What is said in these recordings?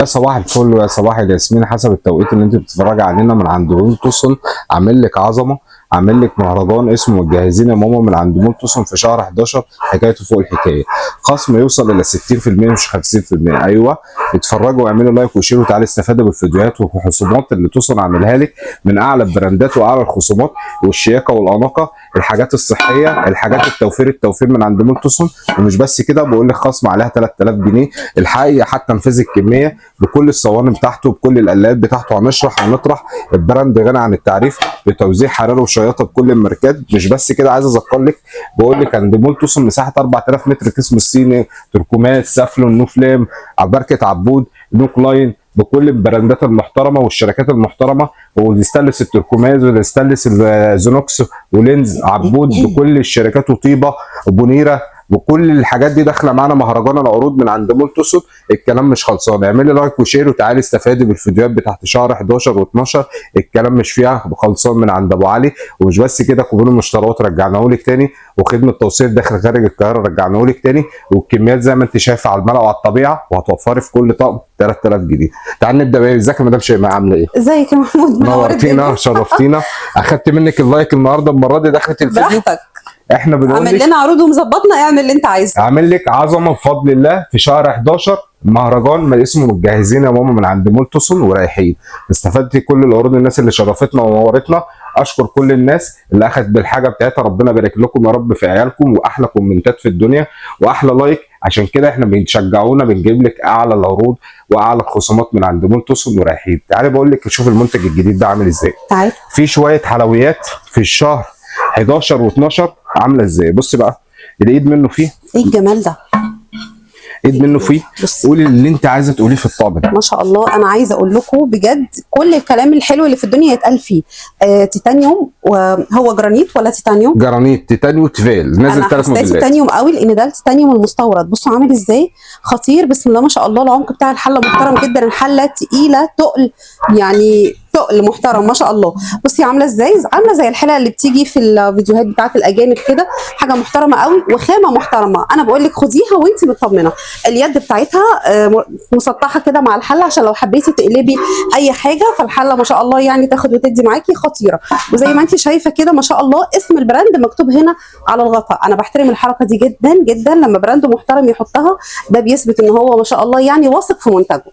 يا صباح الفل ويا صباح الياسمين حسب التوقيت اللي انت بتتفرج علينا من عند مول توسن. عامل لك عظمه، عامل لك مهرجان اسمه متجهزين يا ماما من عند مول توسن في شهر 11. حكايته فوق الحكايه، خصم يوصل الى 60% مش 50%. ايوه، اتفرجوا واعملوا لايك وشير وتعالوا استفادوا بالفيديوهات والخصومات اللي توسن عاملها لك من اعلى البراندات واعلى الخصومات والشياكه والاناقه، الحاجات الصحيه، الحاجات التوفير من عند مول توسن. ومش بس كده، بقول لك خصم عليها 3000 جنيه. الحقيقه حتى نفذ الكميه بكل الصواني بتاعته بكل القلايات بتاعته. هنطرح البراند غني عن التعريف بتوزيع حراري وشياطه بكل الماركات. مش بس كده، عايز اذكر لك بقول لك عند مول توسن مساحه 4000 متر، قسم الصيني، تركومات، سافلون، نو فلام، بركه عبود، نوك لاين، بكل البراندات المحترمه والشركات المحترمه، والستانلس التركوماز والستانلس الزونوكس ولينز عبود، بكل الشركات، وطيبه وبونيره، وكل الحاجات دي داخله معانا مهرجان العروض من عند مول توسن. الكلام مش خلصان، اعملي لايك وشير وتعالي استفادي بالفيديوهات بتاعت شهر 11 و12. الكلام مش فيها خلصان من عند ابو علي. ومش بس كده، كوبون المشتريات رجعناه لك تاني، وخدمه توصيل داخل خارج القاهره رجعناه لك تاني، والكميات زي ما انت شايفه على الملأ وعلى الطبيعه، وهتوفري في كل طقم 3000 جنيه. تعالي نبدا بقى. ازيك يا مدام شيماء، عامله ايه؟ ازيك يا محمود؟ نورتينا شرفتينا. اخدت منك اللايك النهارده، المره دي دخلت الفيديو براحتك، احنا بنقول عامل لنا عروض ومظبطنا، اعمل اللي انت عايزه. عامل لك عظمه بفضل الله في شهر 11 مهرجان ما اسمه متجهزين يا ماما من عند مول توسن ورايحين. استفدتي كل العروض، الناس اللي شرفتنا ونورتنا. اشكر كل الناس اللي اخذت بالحاجه بتاعتها، ربنا يبارك لكم يا رب في عيالكم، واحلى كومنتات في الدنيا واحلى لايك. عشان كده احنا بنشجعونا بنجيب لك اعلى العروض واعلى الخصومات من عند مول توسن ورايحين. تعالي بقول لك شوف المنتج الجديد ده عامل ازاي. تعال، في شويه حلويات في الشهر 11 و12 عامله ازاي. بص بقى، الايد منه فيه، ايه الجمال ده؟ ايد منه فيه. بص، قولي اللي انت عايزه تقوليه في الطابق ده. ما شاء الله. انا عايزه اقول لكم بجد كل الكلام الحلو اللي في الدنيا يتقال فيه. تيتانيوم، وهو جرانيت ولا تيتانيوم؟ جرانيت، تيتانيوم، تيفال، نازل 3 انا موديلات. حسيت تيتانيوم قوي لان ده التيتانيوم المستورد. بصوا عامل ازاي، خطير، بسم الله ما شاء الله. العمق بتاع الحله محترم جدا، الحله تقيله تقل، يعني تقل محترم ما شاء الله. بصي عامله ازاي، عامله زي الحله اللي بتيجي في الفيديوهات بتاعت الاجانب كده. حاجه محترمه قوي وخامه محترمه. انا بقول لك خديها وانت مطمنه. اليد بتاعتها مسطحه كده مع الحله، عشان لو حبيتي تقلبي اي حاجه فالحله ما شاء الله يعني تاخد وتدي معاكي، خطيره. وزي ما انت شايفه كده ما شاء الله اسم البراند مكتوب هنا على الغطاء. انا بحترم الحركه دي جدا جدا، لما براند محترم يحطها ده بيثبت ان هو ما شاء الله يعني واثق في منتجه.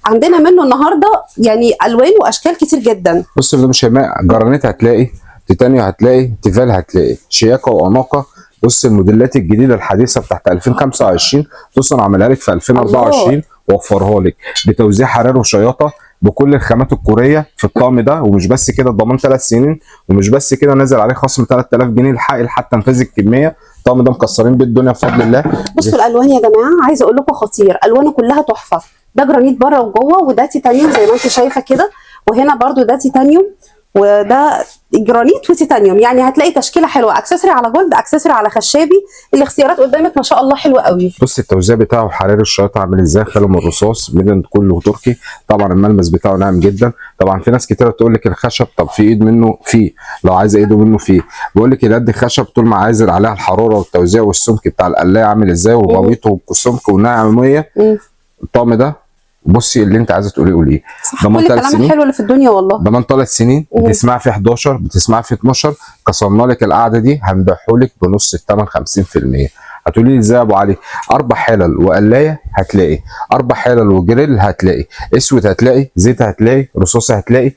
عندنا منه النهارده يعني الوان واشكال كتير جدا. بص يا مدام شيماء، جرانيت هتلاقي، تيتانيوم هتلاقي، تيفال هتلاقي، شياكه واناقه. بص الموديلات الجديده الحديثه بتاعت 2025 توصل عملها لك في 2024 ووفرها لك بتوزيع حراري وشياطه بكل الخامات الكوريه في الطقم ده. ومش بس كده، ضمان 3 سنين. ومش بس كده، نازل عليه خصم 3000 جنيه الحق حتى نفذ الكميه. الطقم ده مكسرين بيه الدنيا بفضل الله. بصوا الالوان يا جماعه، عايزه اقول لكم خطير، الوانه كلها تحفه. ده جرانيت بره وجوه، وده تيتانيوم زي ما انت شايفه كده، وهنا برده ده تيتانيوم، وده جرانيت وتيتانيوم. يعني هتلاقي تشكيله حلوه، اكسسوري على جولد، اكسسوري على خشابي. الاختيارات قدامك ما شاء الله حلوه قوي. بص التوزيع بتاعه حراري الشياطه عامل ازاي، خالي من الرصاص، ميدان كله تركي. طبعا الملمس بتاعه ناعم جدا. طبعا في ناس كتيره تقول لك الخشب، طب في ايد منه فيه، لو عايزه ايده منه فيه. بقول لك اليد خشب طول ما عايزل عليها الحراره والتوزيع والسمك بتاع القلايه عامل ازاي، وغويته والسمك والناعميه. الطقم ده بصي اللي انت عايزه تقوليه قوليه. ضمان كل الكلام الحلو اللي في الدنيا والله. ضمان 3 سنين. بتسمع في 11، بتسمع في 12. كسرنا لك القعده دي، هنبيعه لك بنص الثمن 50%. هتقولي لي ازاي يا ابو علي؟ 4 حلل وقلايه هتلاقي، 4 حلل وجريل هتلاقي، اسود هتلاقي، زيت هتلاقي، رصاصي هتلاقي،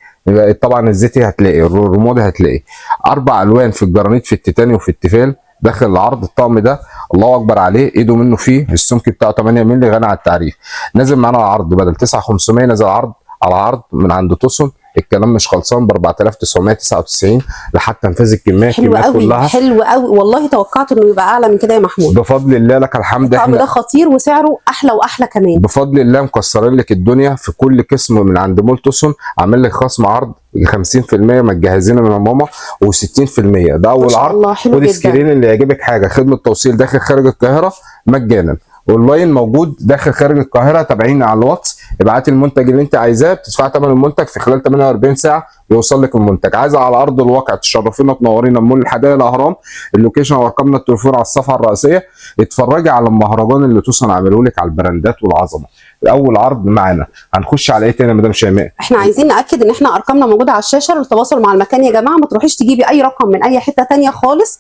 طبعا الزيتي هتلاقي، الرمادي هتلاقي. 4 الوان في الجرانيت، في التيتانيوم وفي التيفال داخل العرض. الطقم ده الله اكبر عليه، ايده منه فيه، السمك بتاعه 8 مللي غني عن التعريف. نازل معانا على عرض بدل 9500 نازل عرض على عرض من عند توسن. الكلام مش خلصان ب 4999 لحد تنفيذ الكميه. حلو قوي، حلو قوي والله. توقعت انه يبقى اعلى من كده يا محمود. بفضل الله لك الحمد. الطقم ده خطير وسعره احلى واحلى كمان. بفضل الله مكسرين لك الدنيا في كل قسم من عند مول توسن. عامل لك خصم عرض 50% متجهزين من ماما، و60% ده اول عرض. والسكرين اللي يعجبك حاجه، خدمه توصيل داخل خارج القاهره مجانا، اونلاين موجود داخل خارج القاهره. تابعيني على الواتس، ابعتي المنتج اللي انت عايزاه، بتدفعي ثمن المنتج في خلال 48 ساعه يوصل لك المنتج. عايزه على ارض الواقع تشرفينا تنورينا، مول الحدائق الاهرام. اللوكيشن ورقمنا التليفون على الصفحه الرئيسيه. اتفرجي على المهرجان اللي توسن عامله لك على البراندات والعظمه. اول عرض معانا. هنخش على ايه تاني يا مدام شيماء؟ احنا عايزين ناكد ان احنا ارقامنا موجوده على الشاشه للتواصل مع المكان يا جماعه، ما تروحيش تجيبي اي رقم من اي حته تانية خالص.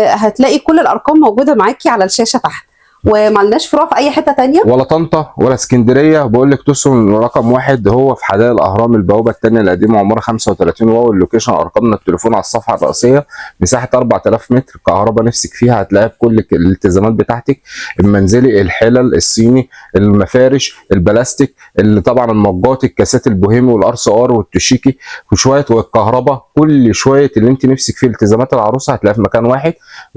هتلاقي كل الارقام موجوده معاكي على الشاشه تحت، ومالناش فروع في اي حته تانية. ولا طنطا ولا اسكندريه. بقول لك توصل رقم واحد هو في حدائق الاهرام، البوابه الثانيه القديمه، عماره 35 واو. اللوكيشن ارقامنا التليفون على الصفحه الرئيسيه. مساحه 4000 متر، كهرباء نفسك فيها هتلاقيها بكل الالتزامات بتاعتك. المنزلي، الحلل، الصيني، المفارش، البلاستيك، اللي طبعا المجات، الكاسات البوهيمي والار سي ار والتوشيكي وشويه، والكهرباء، كل شويه اللي انت نفسك فيه التزامات العروسه هتلاقيها في مكان واحد.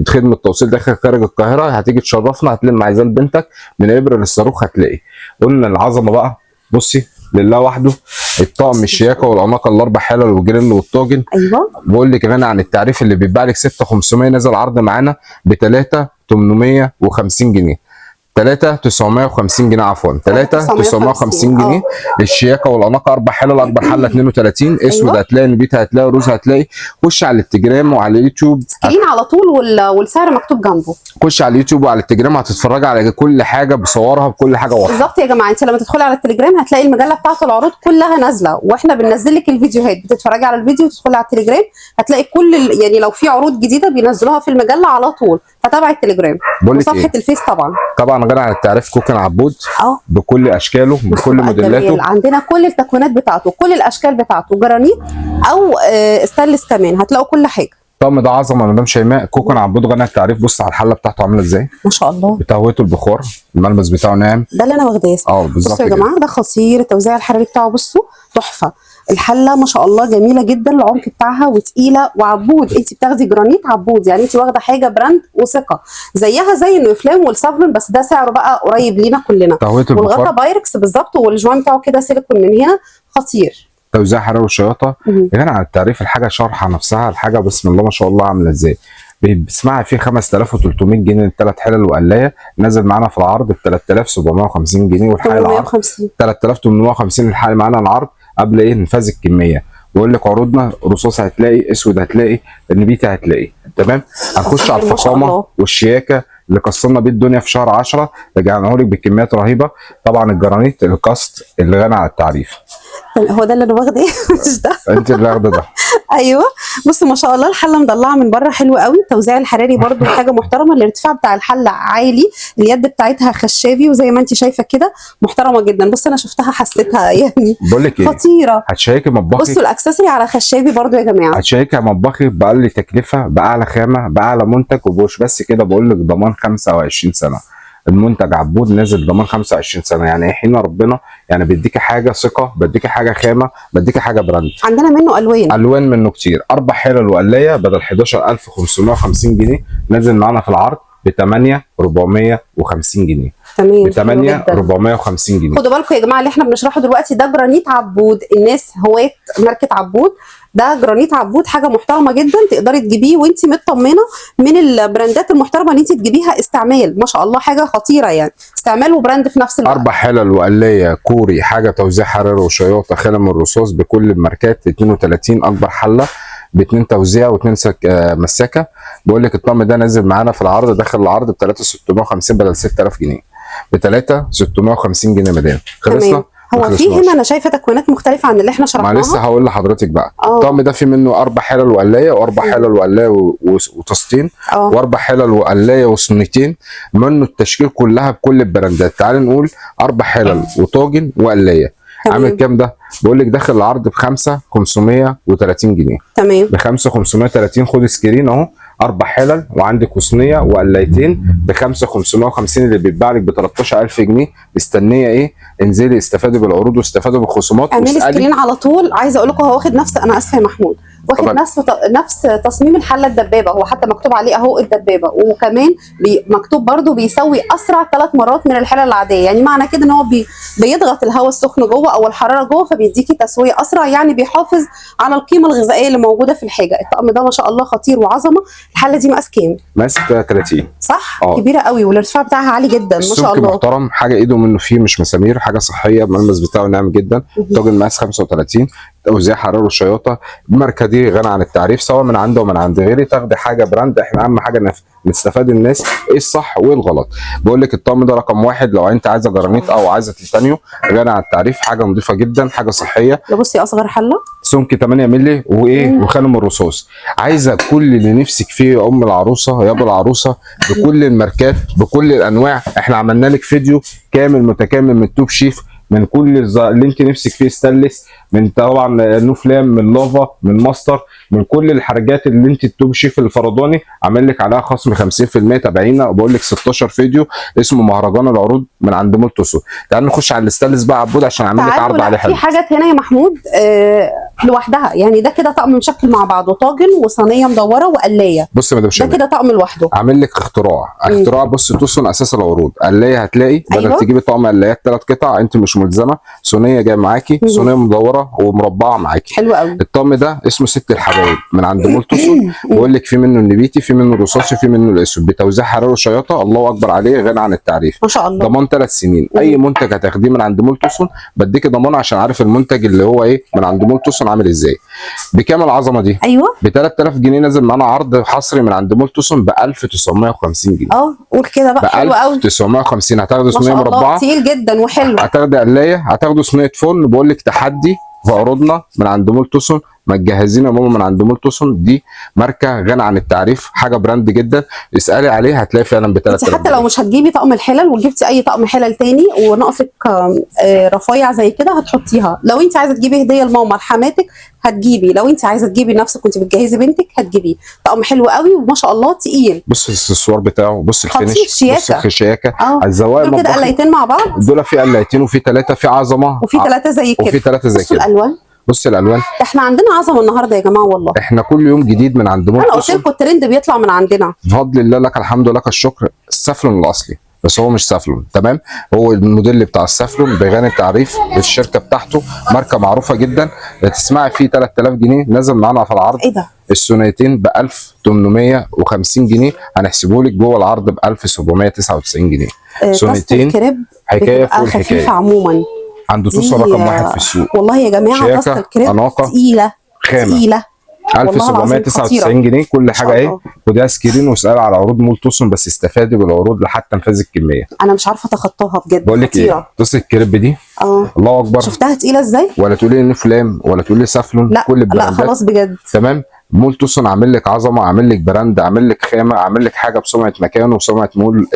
خدمه توصيل داخل خارج القاهره. هتيجي تشرفنا، هتلم عايزان بنتك من ابره للصاروخ هتلاقي. قلنا العظمه بقى، بصي لله وحده. الطقم الشياكه والاناقه، الاربع حلل والجريل والطاجن. ايوه بقول لك غني عن التعريف. اللي بيتباع لك 6500 نزل عرض معانا ب 3850 جنيه. 3950 جنيه، عفوا 3950 جنيه. الشياكه والاناقه، اربع حلل، اكبر حله 32. اسود أيوة. هتلاقي، نبيت هتلاقي، روز هتلاقي. خش على الانستجرام وعلى اليوتيوب، سكرين على طول والسعر مكتوب جنبه. خش على اليوتيوب وعلى التليجرام هتتفرجي على كل حاجه بصورها، بكل حاجه واضحه. بالظبط يا جماعه، انت لما تدخلي على التليجرام هتلاقي المجله بتاعت العروض كلها نازله، واحنا بننزل لك الفيديوهات، بتتفرجي على الفيديو وتدخلي على التليجرام هتلاقي كل يعني لو في عروض جديده بينزلوها في المجله على طول، فتابعي التليجرام وصفحه الفيس. طبعا غير عن التعريف كوكن عبود بكل اشكاله، بكل موديلاته. عندنا كل التكوينات بتاعته، كل الاشكال بتاعته، جرانيت او ستانلس كمان، هتلاقوا كل حاجه. الطقم ده عظمه يا مدام شيماء. كوكن عبود غني التعريف. بص على الحله بتاعته عامله ازاي ما شاء الله، بتهويته البخار، الملمس بتاعه ناعم. ده اللي انا واخداه. بالظبط. بصوا يا جماعه، ده خطير. التوزيع الحراري بتاعه بصوا تحفه. الحله ما شاء الله جميله جدا، العمق بتاعها وتقيله، وعبود. انت بتاخدي جرانيت عبود، يعني انت واخده حاجه براند وثقه، زيها زي النوفلام والسافلون، بس ده سعره بقى قريب لينا كلنا. تهويه البخار والغطا بايركس بالظبط، والجوان بتاعه كده سيليكون من هنا، خطير. توزيع حراري وشياطه. غير عن التعريف الحاجه شارحه نفسها، الحاجه بسم الله ما شاء الله عامله ازاي. بتسمعي فيه 5300 جنيه الثلاث حلل وقلايه. نازل معانا في العرض ب 3750 جنيه، والحق العرض 3850. الحق معانا العرض قبل ايه نفاذ الكميه. بقول لك عروضنا رصاص هتلاقي، اسود هتلاقي، النبيتي هتلاقي. تمام. هنخش على الفخامه والشياكه اللي كسرنا بيه الدنيا في شهر 10. رجعنا لك بكميات رهيبه. طبعا الجرانيت الكاست اللي غني عن التعريف. هو ده اللي انا واخده مش ده. انت اللي واخده ده. ايوه. بصوا ما شاء الله، الحله مضلعه من بره حلو قوي. التوزيع الحراري برده حاجه محترمه. الارتفاع بتاع الحله عالي، اليد بتاعتها خشابي، وزي ما انت شايفه كده محترمه جدا. بص انا شفتها حسيتها يعني بقول لك ايه، خطيره. هتشيكي مطبخك. بصوا الاكسسوري على خشابي برده يا جماعه. هتشيكي مطبخك باقل تكلفه، باعلى خامه، باعلى منتج. ومش بس كده، بقول لك ضمان 25 سنه. المنتج عبود نازل ضمان 25 سنه. يعني حين ربنا يعني بيديكي حاجه ثقه، بديكي حاجه خامه، بديكي حاجه براند. عندنا منه الوان منه كتير. اربع حلل وقلايه بدل 11550 جنيه نازل معانا في العرض ب 8450 جنيه. تمام، ب 8450 جنيه. خدوا بالكم يا جماعه، اللي احنا بنشرحه دلوقتي ده جرانيت عبود. الناس هواة ماركه عبود، ده جرانيت عبود، حاجه محترمه جدا. تقدري تجيبيه وانت مطمنه من البراندات المحترمه اللي انت تجيبيها استعمال. ما شاء الله حاجه خطيره، يعني استعمال وبراند في نفس الوقت. اربع حلل وقلايه كوري، حاجه توزيع حراري وشياطه، خالم الرصاص بكل الماركات. 32 اكبر حله ب2 توزيع و2 مساكه. بقول لك الطقم ده نازل معانا في العرض، داخل العرض ب 3650 بدل 6000 جنيه. ب 3650 جنيه مدام. خلصنا. هو في هنا انا شايفه تكوينات مختلفه عن اللي احنا شرحناها. ما لسه هقول لحضرتك بقى. الطقم ده في منه اربع حلل وقلايه، واربع حلل وقلايه وتسطين، واربع حلل وقلايه وصنيتين. منه التشكيل كلها بكل البراندات. تعالي نقول اربع حلل وطاجن وقلايه. عامل كام ده؟ بقول لك داخل العرض ب 5530 جنيه. تمام. ب 5530. خد سكرين اهو. اربع حلل وعندك وصنيه وقلايتين ب 5550 اللي بيتباع لك ب 13000 جنيه. مستنيه ايه؟ انزلي استفادي بالعروض واستفادي بالخصومات. اعملي سكرين على طول. عايزه اقول لكم هو واخد نفس، انا اسفه يا محمود، واخد نفس تصميم الحله الدبابه. هو حتى مكتوب عليه اهو الدبابه، وكمان مكتوب برده بيسوي اسرع 3 مرات من الحله العاديه. يعني معنى كده ان هو بيضغط الهواء السخن جوه او الحراره جوه، فبيديكي تسويه اسرع، يعني بيحافظ على القيمه الغذائيه اللي موجوده في الحاجه. الطقم ده ما شاء الله خطير وعظمه. الحله دي مقاس كام؟ مقاس 30 صح؟ كبيره قوي، والارتفاع بتاعها عالي جدا ما شاء الله. محترم، حاجه ايده منه فيه مش مسامير، حاجه صحيه، الملمس بتاعه ناعم جدا. طاجن مقاس 35. توزيع حراري وشياطه. الماركه دي غنى عن التعريف، سواء من عندي ومن عند غيري تاخدي حاجه براند. احنا اهم حاجه نستفاد الناس ايه الصح وايه الغلط. بقول لك الطقم ده رقم واحد لو انت عايزه جرانيت او عايزه تيتانيو، غنى عن التعريف، حاجه نظيفه جدا، حاجه صحيه. ده بصي اصغر حله، سمك 8 مللي وايه وخانم الرصاص. عايزه كل اللي نفسك فيه يا ام العروسه يا ابو العروسه، بكل الماركات بكل الانواع. احنا عملنا لك فيديو كامل متكامل من توب شيف، من كل اللي انت نفسك فيه، ستانلس، من طبعا نو فلام، من لافا، من ماستر، من كل الحاجات اللي انت التوب شيف الفرداني عامل لك عليها خصم 50%. تابعينا وبقول لك 16 فيديو اسمه مهرجان العروض من عند مول توسو. تعالوا نخش على الستانلس بقى عبود عشان اعمل لك عرض عليه حلو. في حاجات هنا يا محمود لوحدها، يعني ده كده طقم مشكل مع بعض، وطاجن وصينيه مدوره وقلايه. بص يا مدام شيماء، ده كده طقم لوحده. عامل لك اختراع. بص توسن اساس العروض قلايه هتلاقي، بدل أيوة. تجيبي طقم قلايات 3 قطع انت مش ملزمه. صينيه جايه معاكي، صينيه مدوره ومربعه معاكي. حلو قوي. الطقم ده اسمه ست الحبايب من عند مول توسن. بقول لك في منه النبيتي، في منه الرصاصي، في منه الاسود، بتوزيع حراري وشياطه الله اكبر عليه، غني عن التعريف. ما شاء الله. ضمان 3 سنين. اي منتج هتاخديه من عند مول توسن بديكي ضمان، عشان عارف المنتج اللي هو ايه من عند مول توسن عامل ازاي. بكام العظمه دي؟ ايوه ب 3000 جنيه. نازل معانا عرض حصري من عند مول توسن ب 1950 جنيه. قول كده بقى. ب حلو قوي. 1950 هتاخدوا صينيه ما شاء الله مربعه، تقيل جدا وحلو. هتاخدوا قلايه، هتاخدوا صينيه فرن. بقول لك تحدي في عروضنا من عند مول توسن، ما تجهزين يا ماما من عند مول توسن. دي ماركه غنى عن التعريف، حاجه براند جدا، اسالي عليه هتلاقي فعلا ب 3000 انت حتى لو مش هتجيبي طقم الحلل وجبتي اي طقم حلل تاني وناقصك رفايع زي كده هتحطيها. لو انت عايزه تجيبي هديه لماما لحماتك هتجيبي، لو انت عايزه تجيبي لنفسك وانت بتجهزي بنتك هتجيبيه. طقم حلو قوي وما شاء الله تقيل. بص السوار بتاعه، بص الفينش، شياكة. بص الشياكه. الزوايا دول كده قلايتين مع بعض. دول في قلايتين وفي 3، في عظمه وفي 3 زي كده، وفي 3 زي بصوا كده. الالوان، بص الالوان. احنا عندنا عظمه النهارده يا جماعه والله. احنا كل يوم جديد من عند مول انا قلت توسن. لكم الترند بيطلع من عندنا بفضل الله، لك الحمد ولك الشكر. السافلون الاصلي، بس هو مش سافلون تمام، هو الموديل بتاع السافلون بغني التعريف بالشركه بتاعته، ماركه معروفه جدا. تسمعي فيه 3000 جنيه نازل معانا في العرض. ايه ده؟ الثنائيتين ب 1850 جنيه، هنحسبه لك جوه العرض ب 1799 جنيه. ثنائيتين كريب حكايه فوق الحكايه. خفيفه عموما. عنده توصل رقم 1 في السوق والله يا جماعه طاسه الكريب تقيله تقيله. 1799 جنيه كل حاجه ايه. وده سكرين واسال على عروض مول توسن، بس استفادي بالعروض لحد تنفذ الكميه. انا مش عارفه اتخطاها بجد. بقول لك ايه، طاسه الكريب دي الله اكبر، شفتها تقيله ازاي؟ ولا تقولي لي فلام ولا تقولي لي سافلون. لا كل لا خلاص بجد تمام. مول توسن عامل لك عظمه، عامل لك براند، عامل لك خامه، عامل لك حاجه بسمعه مكان وسمعه مول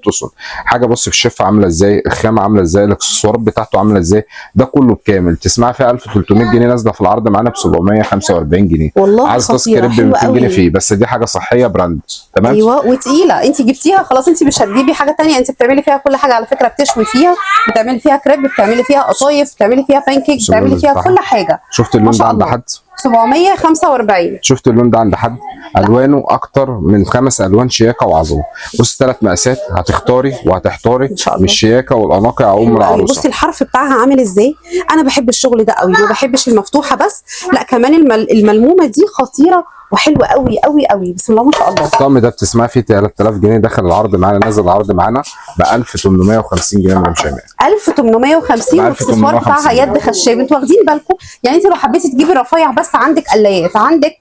توسن. حاجه بص في الشفه عامله ازاي، الخامه عامله ازاي، الاكسسوارات بتاعته عامله ازاي، ده كله بكامل. تسمعي فيها 1300 جنيه نازله في العرض معانا ب 745 جنيه. والله عايز طاسه كريب ب 200 جنيه فيه، بس دي حاجه صحيه براند تمام. ايوه وتقيله، انت جبتيها خلاص، انت مش هتجيبي حاجه ثانيه. انت بتعملي فيها كل حاجه على فكره، بتشوي فيها، بتعملي فيها كريب، بتعملي فيها قطايف، بتعملي فيها بانكيك، بتعملي فيها كل حاجه. شفت اللون ده عند حد؟ 745. شفت اللون ده عند حد؟ الوانه اكتر من 5 الوان شياكه وعظمه. بص 3 مقاسات، هتختاري وهتحتاري من الشياكه والاناقه يا ام العروسه. بصي الحرف بتاعها عامل ازاي. انا بحب الشغل ده قوي، ما بحبش المفتوحه بس، لا كمان الملمومه دي خطيره وحلوه قوي قوي قوي. بسم الله ما شاء الله. الطقم ده بتسمعي فيه 3000 جنيه داخل العرض معانا، نازل العرض معانا ب 1850 جنيه من شيماء. 1850 والاكسسوار بتاعها يد خشاب. انتوا واخدين بالكم؟ يعني انت لو حبيتي تجيبي رفايع بس عندك قلايات، عندك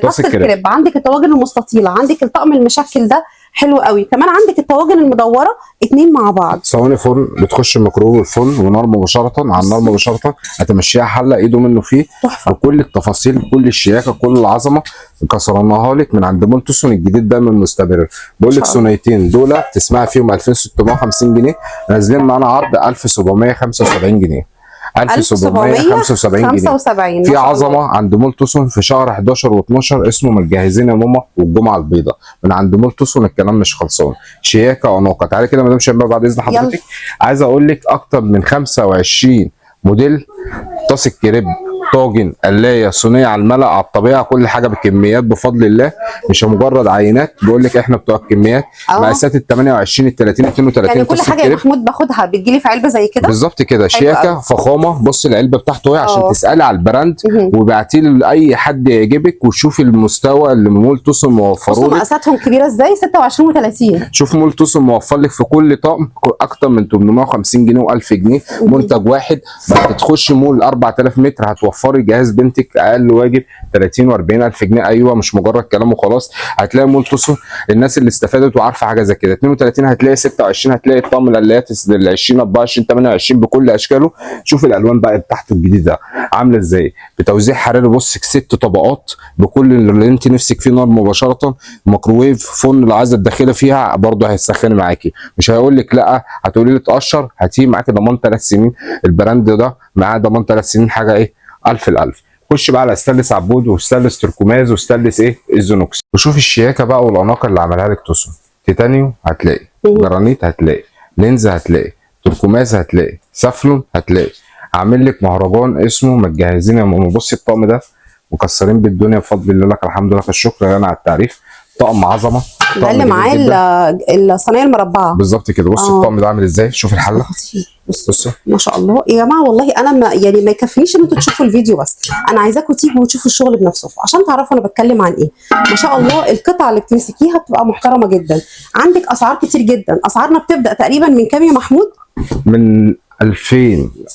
طاسه الكريب، عندك الطواجن المستطيله، عندك الطقم المشكل ده حلو قوي، كمان عندك الطواجن المدوره 2 مع بعض. صواني فرن بتخش الميكروويف الفرن ونار مباشره على النار مباشره، هتمشيها حله ايده منه فيه تحفه، وكل التفاصيل كل الشياكه كل العظمه كسرناها لك من عند مول توسن الجديد ده من مستمر. بقول لك ثنائيتين دول تسمعي فيهم 2650 جنيه، نازلين معانا عرض 1775 جنيه. 1775 جنيه في عظمه عند مول توسن في شهر 11 و12 اسمه متجهزين يا ماما والجمعه البيضاء من عند مول توسن. الكلام مش خلصان، شياكه واناقه. تعالي كده مدام شيماء بعد اذن حضرتك، عايز اقول لك اكتر من 25 موديل طاسه كريب طاجن، قلايه، صينيه، على الملأ، على الطبيعه، كل حاجه بكميات بفضل الله، مش مجرد عينات. بقول لك احنا بتوع الكميات. مقاسات ال 28 ال 30 32. يعني كل حاجه يا محمود باخدها بتجيلي في علبه زي كده بالظبط كده، شياكه فخامه. بص العلبه بتاعته ايه عشان تسالي على البراند، وبعتي لاي حد يعجبك، وشوفي المستوى اللي مول توسن موفره لك. بصوا مقاساتهم كبيره ازاي، 26 و30. شوف مول توسن موفر لك في كل طقم اكتر من 850 جنيه و1000 جنيه منتج واحد. بعد تخش مول 4000 متر هتوفري جهاز بنتك اقل واجب 30 و40 الف جنيه. ايوه مش مجرد كلام وخلاص. هتلاقي مول توسن الناس اللي استفادت وعارفه حاجه زي كده. 32 هتلاقي 26 هتلاقي الطقم القلايات ال 20 24 28 بكل اشكاله. شوف الالوان بقى بتاعته الجديده عامله ازاي بتوزيع حراري. بص 6 طبقات بكل اللي انت نفسك فيه، نار مباشره، ميكروويف، فرن اللي عايزه تدخلي فيها برضه هيسخن معاكي، مش هيقول لك لا. هتقولي لي تقشر، هتيجي معاكي ضمان 3 سنين. البراند ده معاه ضمان 3 سنين، حاجه ايه 1000 الالف. خش بقى على ستانلس عبود وستانلس تركماز وستانلس ايه الزونوكس، وشوف الشياكه بقى والاناقه اللي عملها لك توسن. تيتانيوم هتلاقي، جرانيت هتلاقي، لينز هتلاقي، تركماز هتلاقي، سافلون هتلاقي. عامل لك مهرجان اسمه متجهزين يا ماما. بصي الطقم ده مكسرين بالدنيا بفضل الله، لك الحمد لله الشكر غني على التعريف. طقم عظمه. ده اللي معاه الصينيه المربعه بالظبط كده. بص الطقم ده عامل ازاي، شوف الحله. بصوا ما شاء الله يا جماعه، والله انا ما ما يكفينيش ان انتوا تشوفوا الفيديو بس، انا عايزاكم تيجوا وتشوفوا الشغل بنفسكم عشان تعرفوا انا بتكلم عن ايه. ما شاء الله القطع اللي بتمسكيها بتبقى محترمه جدا. عندك اسعار كتير جدا. اسعارنا بتبدا تقريبا من كام يا محمود؟ من 2000،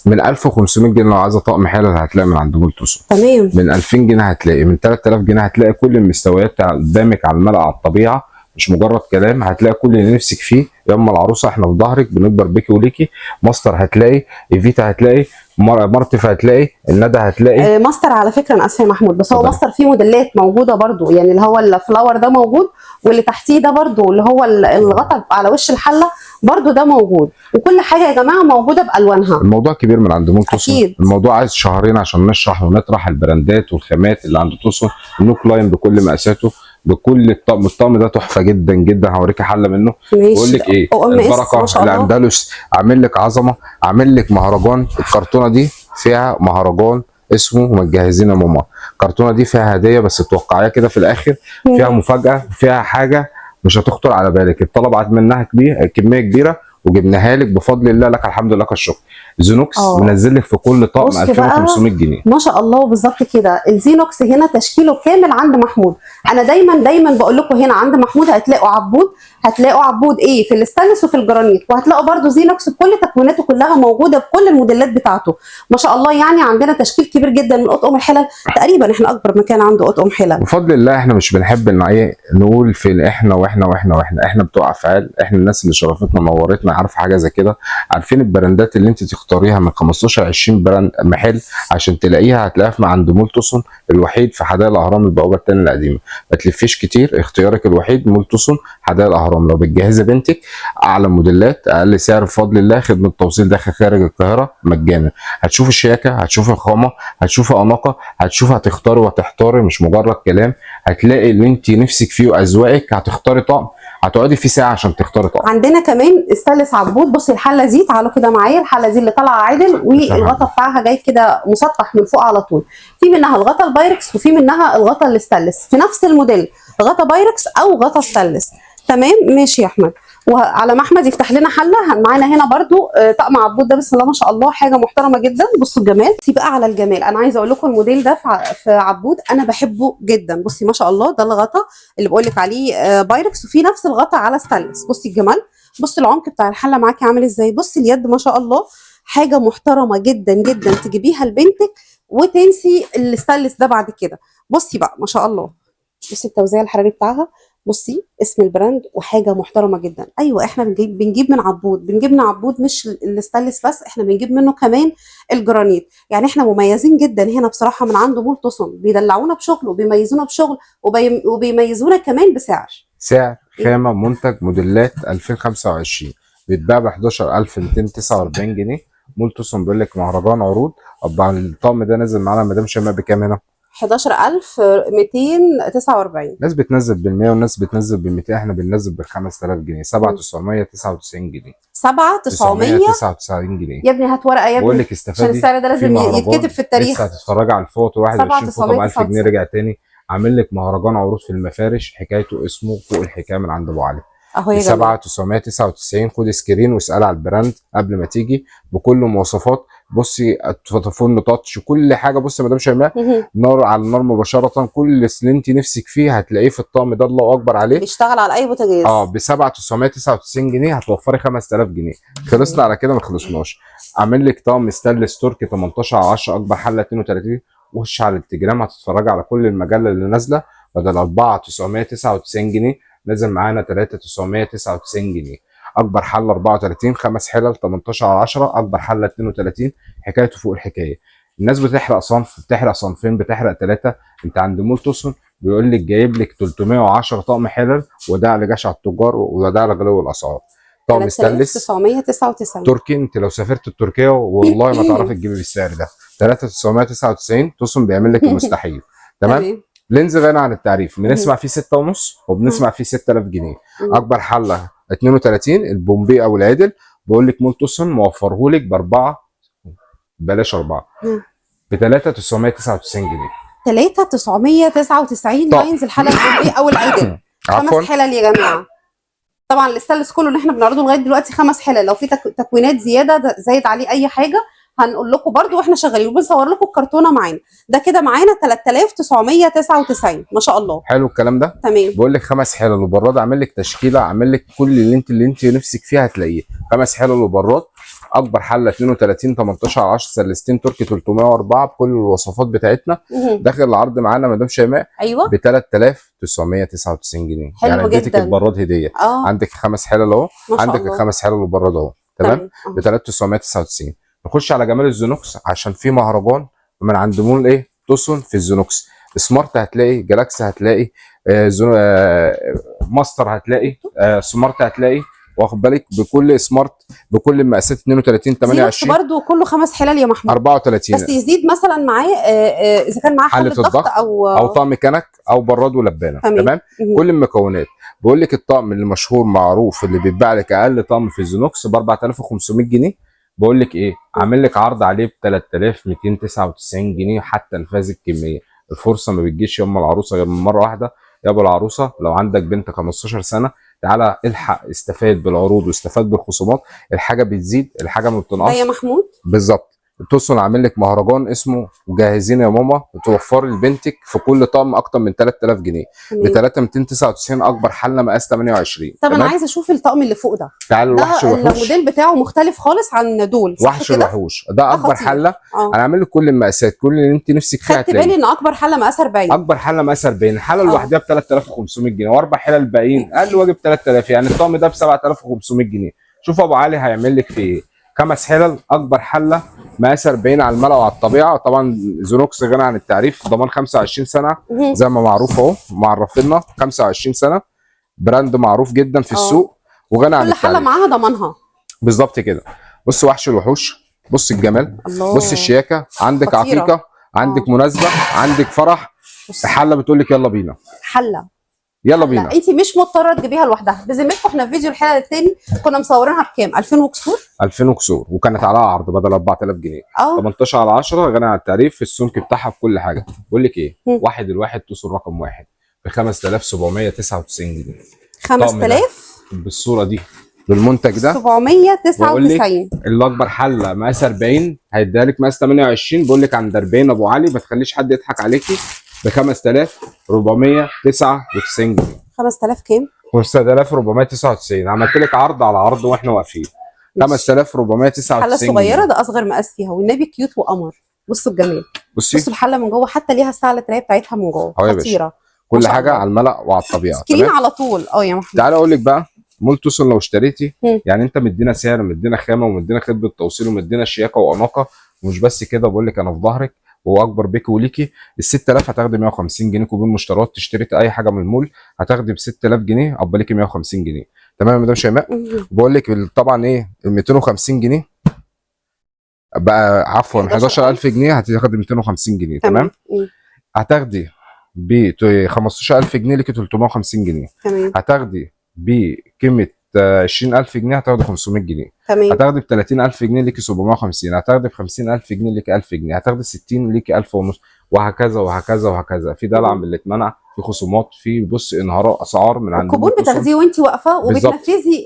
من 1500 جنيه لو عايزه طقم حلو هتلاقي من عند مول توسن. تمام. من 2000 جنيه هتلاقي، من 3000 جنيه هتلاقي كل المستويات قدامك على الملأ على الطبيعه، مش مجرد كلام. هتلاقي كل اللي نفسك فيه يا ام العروسه، احنا في ظهرك بنكبر بيكي وليكي. ماستر هتلاقي، ايفيتا هتلاقي، مرتف هتلاقي، الندى هتلاقي. ماستر على فكره انا اسفه يا محمود بس هو ماستر فيه موديلات موجوده برده، يعني اللي هو الفلاور ده موجود، واللي تحتيه ده برده اللي هو الغطا على وش الحله برده ده موجود، وكل حاجه يا جماعه موجوده بالوانها. الموضوع كبير من عند مول توسن. الموضوع عايز شهرين عشان نشرح ونطرح البراندات والخامات اللي عند توسن. النوك لاين بكل مقاساته بكل الطقم ده تحفه جدا جدا. هوريكي حله منه. بقول لك ايه، البركه الاندلس عامل لك عظمه، عامل لك مهرجان. الكرتونه دي فيها مهرجان اسمه متجهزين يا ماما. الكرتونه دي فيها هديه بس توقعيها كده في الاخر، فيها مفاجاه، فيها حاجه مش هتخطر على بالك. الطلب عاد منها كميه كبيره وجبناها لك بفضل الله، لك الحمد لله الشكر. زينوكس منزل لك في كل طقم 2500 جنيه. ما شاء الله بالظبط كده. الزينوكس هنا تشكيله كامل عند محمود. انا دايما بقول لكم هنا عند محمود هتلاقوا عبود، هتلاقوا عبود ايه في الستانلس وفي الجرانيت، وهتلاقوا برده زينوكس بكل تكويناته كلها موجوده بكل الموديلات بتاعته. ما شاء الله يعني عندنا تشكيل كبير جدا من اطقم الحلل. تقريبا احنا اكبر مكان عنده اطقم حلل بفضل الله. احنا مش بنحب ان ايه نقول في احنا واحنا واحنا واحنا، احنا بتوع افعال. احنا الناس اللي شرفتنا نورتنا عارفه حاجه زي كده، عارفين البراندات اللي انت تختاريها من 15 20 براند محل عشان تلاقيها. هتلاقيها في عند مول توسن الوحيد في حدائق الاهرام البوابه الثانيه القديمه. ما تلفيش كتير، اختيارك الوحيد مول توسن حدائق الاهرام. لو بتجهزي بنتك اعلى موديلات اقل سعر بفضل الله، خدمه توصيل داخل خارج القاهره مجانا. هتشوفي الشياكه، هتشوفي الخامه، هتشوفي اناقه، هتشوفي هتختاري وهتحتاري مش مجرد كلام. هتلاقي اللي انت نفسك فيه واذواقك. هتختاري طقم هتقعدي فيه ساعه عشان تختاري طقم. عندنا كمان ستانلس عبود. بصي الحله دي، تعالوا كده معايا. الحله دي اللي طالعه عدل والغطا بتاعها جاي كده مسطح من فوق على طول. في منها الغطا البايركس وفي منها الغطا الستانلس في نفس الموديل، غطا بايركس او غطا ستانلس. تمام ماشي يا احمد. وعلى ما احمد يفتح لنا حله معانا هنا برده طقم عبود ده بسم الله ما شاء الله حاجه محترمه جدا. بصوا الجمال. بصي بقى على الجمال، انا عايزه اقول لكم الموديل ده في عبود انا بحبه جدا. بصي ما شاء الله ده الغطا اللي بقول لك عليه بايركس، وفي نفس الغطا على ستانلس. بصي الجمال. بصي العمق بتاع الحله معاكي عامل ازاي. بصي اليد ما شاء الله حاجه محترمه جدا جدا تجيبيها لبنتك وتنسي الستانلس ده بعد كده. بصي بقى ما شاء الله. بصي التوزيع الحراري بتاعها، بصي اسم البراند وحاجه محترمه جدا. ايوه احنا بنجيب من عبود، بنجيب من عبود مش الستانلس بس، احنا بنجيب منه كمان الجرانيت. يعني احنا مميزين جدا هنا بصراحه من عنده مول توسن. بيدلعونا بشغل وبيميزونا بشغل وبيميزونا كمان بسعر. سعر خامه منتج موديلات 2025 بيتباع ب 11249 جنيه. مول توسن بيقول لك مهرجان عروض. طبعا الطقم ده نازل معانا مدام شيماء بكام هنا؟ 11249. ناس بتنزل بال100 وناس بتنزل بال200. احنا بننزل بال5000 جنيه، 7999 جنيه. 7999 999 جنيه. يا ابني هات ورقه يا بقول ابني لك عشان استفادي السعر ده لازم يتكتب في التاريخ. لسه هتتفرجي على الفوط 21 فوطه ب 1000 جنيه. رجع تاني عامل لك مهرجان عروض في المفارش، حكايته اسمه فوق الحكايه من عند ابو علي. اهو يا جماعه 7999. خد سكرين واسال على البراند قبل ما تيجي بكل مواصفات. بصي فودافون تاتش كل حاجه. بصي يا مدام شيماء، نار على النار مباشره. كل اللي انت نفسك فيه هتلاقيه في الطقم ده، الله اكبر عليه. بيشتغل على اي بوتاجاز. ب 7999 جنيه هتوفري 5000 جنيه. خلصنا على كده؟ ما خلصناش. عامل لك طقم ستانلس تركي 18 على 10 اكبر حله 32. وخش على التليجرام هتتفرجي على كل المجله اللي نازله. بدل 4999 جنيه نازل معانا 3999 جنيه. اكبر حله 34 5 حلل 18 على 10 اكبر حله 32. حكايته فوق الحكايه. الناس بتحرق صنف، بتحرق صنفين، بتحرق ثلاثه. انت عند مول توسن بيقول لك جايب لك 310 طقم حلل، وده لجشع التجار وده لغلو الاسعار. طقم ستانلس 3999 تركي. انت لو سافرت تركيا والله ما تعرفي تجيبي بالسعر ده. 3999 توسن بيعمل لك المستحيل. تمام. لينز غني عن التعريف، بنسمع فيه 6 ونص وبنسمع فيه 6000 جنيه. اكبر حله 32 البومبي او العدل. بقول لك مول توسن موفره لك باربعه، بلاش اربعه، ب 3999 جنيه. 3999 لاينز الحلقه البومبي او العدل. 5 حلل يا جماعه. طبعا الاستانلس كله اللي احنا بنعرضه لغايه دلوقتي 5 حلل. لو في تكوينات زياده زايد عليه اي حاجه هنقول لكم برده واحنا شغالين، وبنصور لكم الكرتونه معانا. ده كده معانا 3999 ما شاء الله. حلو الكلام ده. تمام. بقول لك 5 حلل وبراد. عامل لك تشكيله، عامل لك كل اللي انت نفسك فيها هتلاقيه. 5 حلل وبراد. اكبر حله 32 18 على 10 سلستين تركي 304 بكل الوصفات بتاعتنا. داخل العرض معانا مدام شيماء ايوه ب 3999 جنيه. حلو يعني اديتك جدا. البراد هديه. عندك 5 حلل اهو، عندك ال5 حلل وبراد اهو. تمام. ب 3999. نخش على جمال الزينوكس عشان في مهرجان من عند مول ايه توسن في الزينوكس. سمارت هتلاقي، جالاكسي هتلاقي، ماستر هتلاقي، سمارت هتلاقي. واخد بالك بكل سمارت بكل المقاسات 32 28 برضه كله 5 حلال يا محمود. 34 بس يزيد مثلا معاه اذا كان معاه حله ضغط او طقم كنك او براد ولبانه. تمام. كل المكونات. بقول لك الطقم اللي مشهور معروف اللي بيتباع لك اقل طقم في الزينوكس ب 4500 جنيه. بقول لك ايه، عامل لك عرض عليه ب 3299 جنيه حتى نفاذ الكميه. الفرصه ما بتجيش يوم العروسه غير من مره واحده. يا ابو العروسه لو عندك بنت 15 سنه تعالى الحق استفاد بالعروض واستفاد بالخصومات. الحاجه بتزيد، الحاجه ما بتنقصش. يا محمود بالظبط. توسن عامل لك مهرجان اسمه جاهزين يا ماما، توفري لبنتك في كل طقم اكتر من 3000 جنيه ب 3299 اكبر حله مقاس 28. طب انا عايزه اشوف الطقم اللي فوق ده. تعال الوحش الوحوش. الموديل بتاعه مختلف خالص عن دول. وحش الوحوش ده اكبر حله. انا عامل لك كل المقاسات، كل اللي انت نفسك فيها. خدت بالي ان اكبر حله مقاس 40. اكبر حله مقاس 40. الحله لوحدها ب 3500 جنيه واربع حلل الباقيين اقل واجب 3000. يعني الطقم ده ب 7500 جنيه. شوف ابو علي هيعمل لك فيه ايه. 5 حلل اكبر حله مقاس 40 على الملأ وعلى الطبيعه. طبعا زينوكس غني عن التعريف، ضمان 25 سنه زي ما معروف اهو معرفينا 25 سنه. براند معروف جدا في السوق وغني عن التعريف. كل حله معاها ضمانها بالظبط كده. بص وحش الوحوش، بص الجمال، بص الشياكه. عندك خطيرة. عقيقه، عندك مناسبه، عندك فرح. حله بتقول لك يلا بينا. حله يلا بينا. انت مش مضطره تجيبيها لوحدها. بذمتكم احنا في فيديو الحلقه الثاني كنا مصورينها بكام؟ 2000 وكسور. 2000 وكسور وكانت عليها عرض بدل 4000 جنيه. 18 على 10 غني عن التعريف في السمك بتاعها بكل حاجه. بقول لك ايه، واحد الواحد توصل رقم واحد ب 5799 جنيه. 5000 بالصوره دي بالمنتج ده 799. اللي اكبر حله مقاس 40 هيديها لك مقاس 28. بقول لك عند 40 ابو علي ما تخليش حد يضحك عليكي ب 5499 جنيه. 5000 كام؟ 5499. عملت لك عرض على عرض واحنا واقفين. 5499 الحله الصغيره ده اصغر مقاس فيها والنبي كيوت وقمر. بصوا الجمال. بصي بصوا الحله من جوه حتى ليها الساعه التريه بتاعتها من جوه خطيره. كل حاجه على الملأ وعلى الطبيعه. سكرين على طول. يا محمود تعالى اقول لك بقى مول توسن لو اشتريتي يعني انت مدينا سعر ومدينا خامه ومدينا خدمه توصيل ومدينا شياكه واناقه. ومش بس كده، بقول لك انا في ظهرك واكبر بيك وليكي. ال 6000 هتاخدي 150 جنيه كوبون مشتريات. تشتريتي اي حاجه من المول هتاخدي ب 6000 جنيه قبالك 150 جنيه. تمام يا مدام شيماء. بقول لك طبعا ايه ال 250 جنيه بقى عفوا 11000 جنيه هتاخدي 250 جنيه. تمام. هتاخدي ب 15000 جنيه ليكي 350 جنيه. تمام. هتاخدي بقيمه 20,000 جنيه هتاخدي 500 جنيه. تمام. هتاخدي ب 30,000 جنيه ليكي 750. هتاخدي ب 50,000 جنيه ليكي 1000 جنيه. هتاخدي 60 ليكي 1000 ونص، وهكذا وهكذا وهكذا. في دلع من اللي اتمنع، في خصومات، في بص انهارات اسعار من عند الكوبون بتاخديه وانت واقفه، بالظبط. وبتنفذي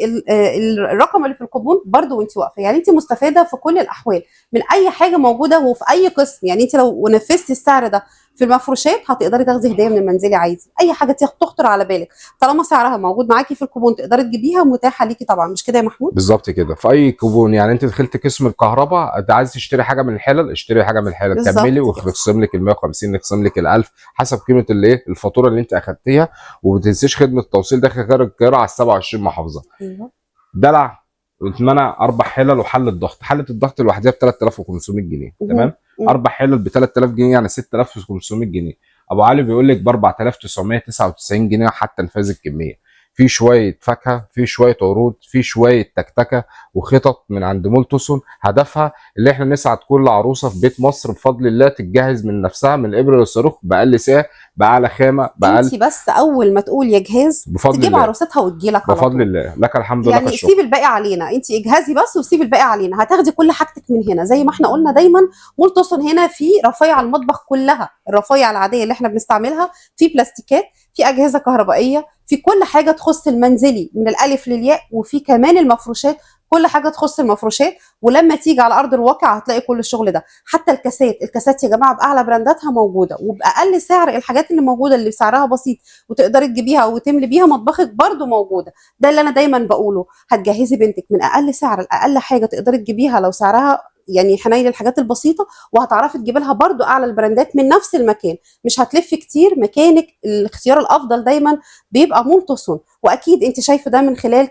الرقم اللي في الكوبون برضو وانت واقفه. يعني انت مستفاده في كل الاحوال من اي حاجه موجوده وفي اي قسم. يعني انت لو نفذتي السعر ده في المفروشات هتقدري تاخدي هديه من المنزلي عادي. اي حاجه تخطر على بالك طالما سعرها موجود معاكي في الكوبون تقدري تجيبيها، متاحه ليكي طبعا. مش كده يا محمود؟ بالظبط كده. في اي كوبون، يعني انت دخلت قسم الكهرباء، انت عايز تشتري حاجه من الحلل، اشتري حاجه من الحلل، بالظبط كملي كده. ونخصم لك ال 150، نخصم لك ال 1000 حسب قيمه الايه الفاتوره اللي انت اخدتيها. وما تنسيش خدمه التوصيل داخل خارج القاهره على 27 محافظه. ايوه. دلع واتمنع 4 حلل وحل الضغط. حله الضغط لوحدها ب 3500 جنيه. تمام. 4 حلل ب 3000 جنيه يعني 6500 جنيه. ابو علي بيقول لك ب 4999 جنيه حتى نفاذ الكميه. في شويه فاكهه، في شويه عروض، في شويه تكتكه وخطط من عند مول توسون. هدفها اللي احنا نسعد كل عروسه في بيت مصر بفضل الله تتجهز من نفسها من الابره للصاروخ باقل سعر، باعلى خامه، باقل. انت بس اول ما تقول يا جهاز بفضل تجيب الله، عروستها وتجيلك على بفضل طول. الله. لك الحمد ولك يعني الشكر. سيب الباقي علينا، انت اجهزي بس وسيب الباقي علينا. هتاخدي كل حاجتك من هنا. زي ما احنا قلنا دايما مول توسون هنا في رفايع المطبخ كلها، الرفايع العاديه اللي احنا بنستعملها، في بلاستيكات، في اجهزه كهربائيه، في كل حاجه تخص المنزلي من الالف للياء، وفي كمان المفروشات، كل حاجه تخص المفروشات. ولما تيجي على ارض الواقع هتلاقي كل الشغل ده. حتى الكاسات يا جماعه باعلى برانداتها موجوده وباقل سعر. الحاجات اللي موجوده اللي سعرها بسيط وتقدري تجيبيها وتملي بيها مطبخك برضو موجوده. ده اللي انا دايما بقوله، هتجهزي بنتك من اقل سعر لاقل حاجه تقدري تجيبيها لو سعرها يعني حنين للحاجات البسيطه، وهتعرفي تجيبي لها برضو اعلى البراندات من نفس المكان. مش هتلفي كتير. مكانك الاختيار الافضل دايما بيبقى مول توسون. واكيد انت شايفه ده من خلال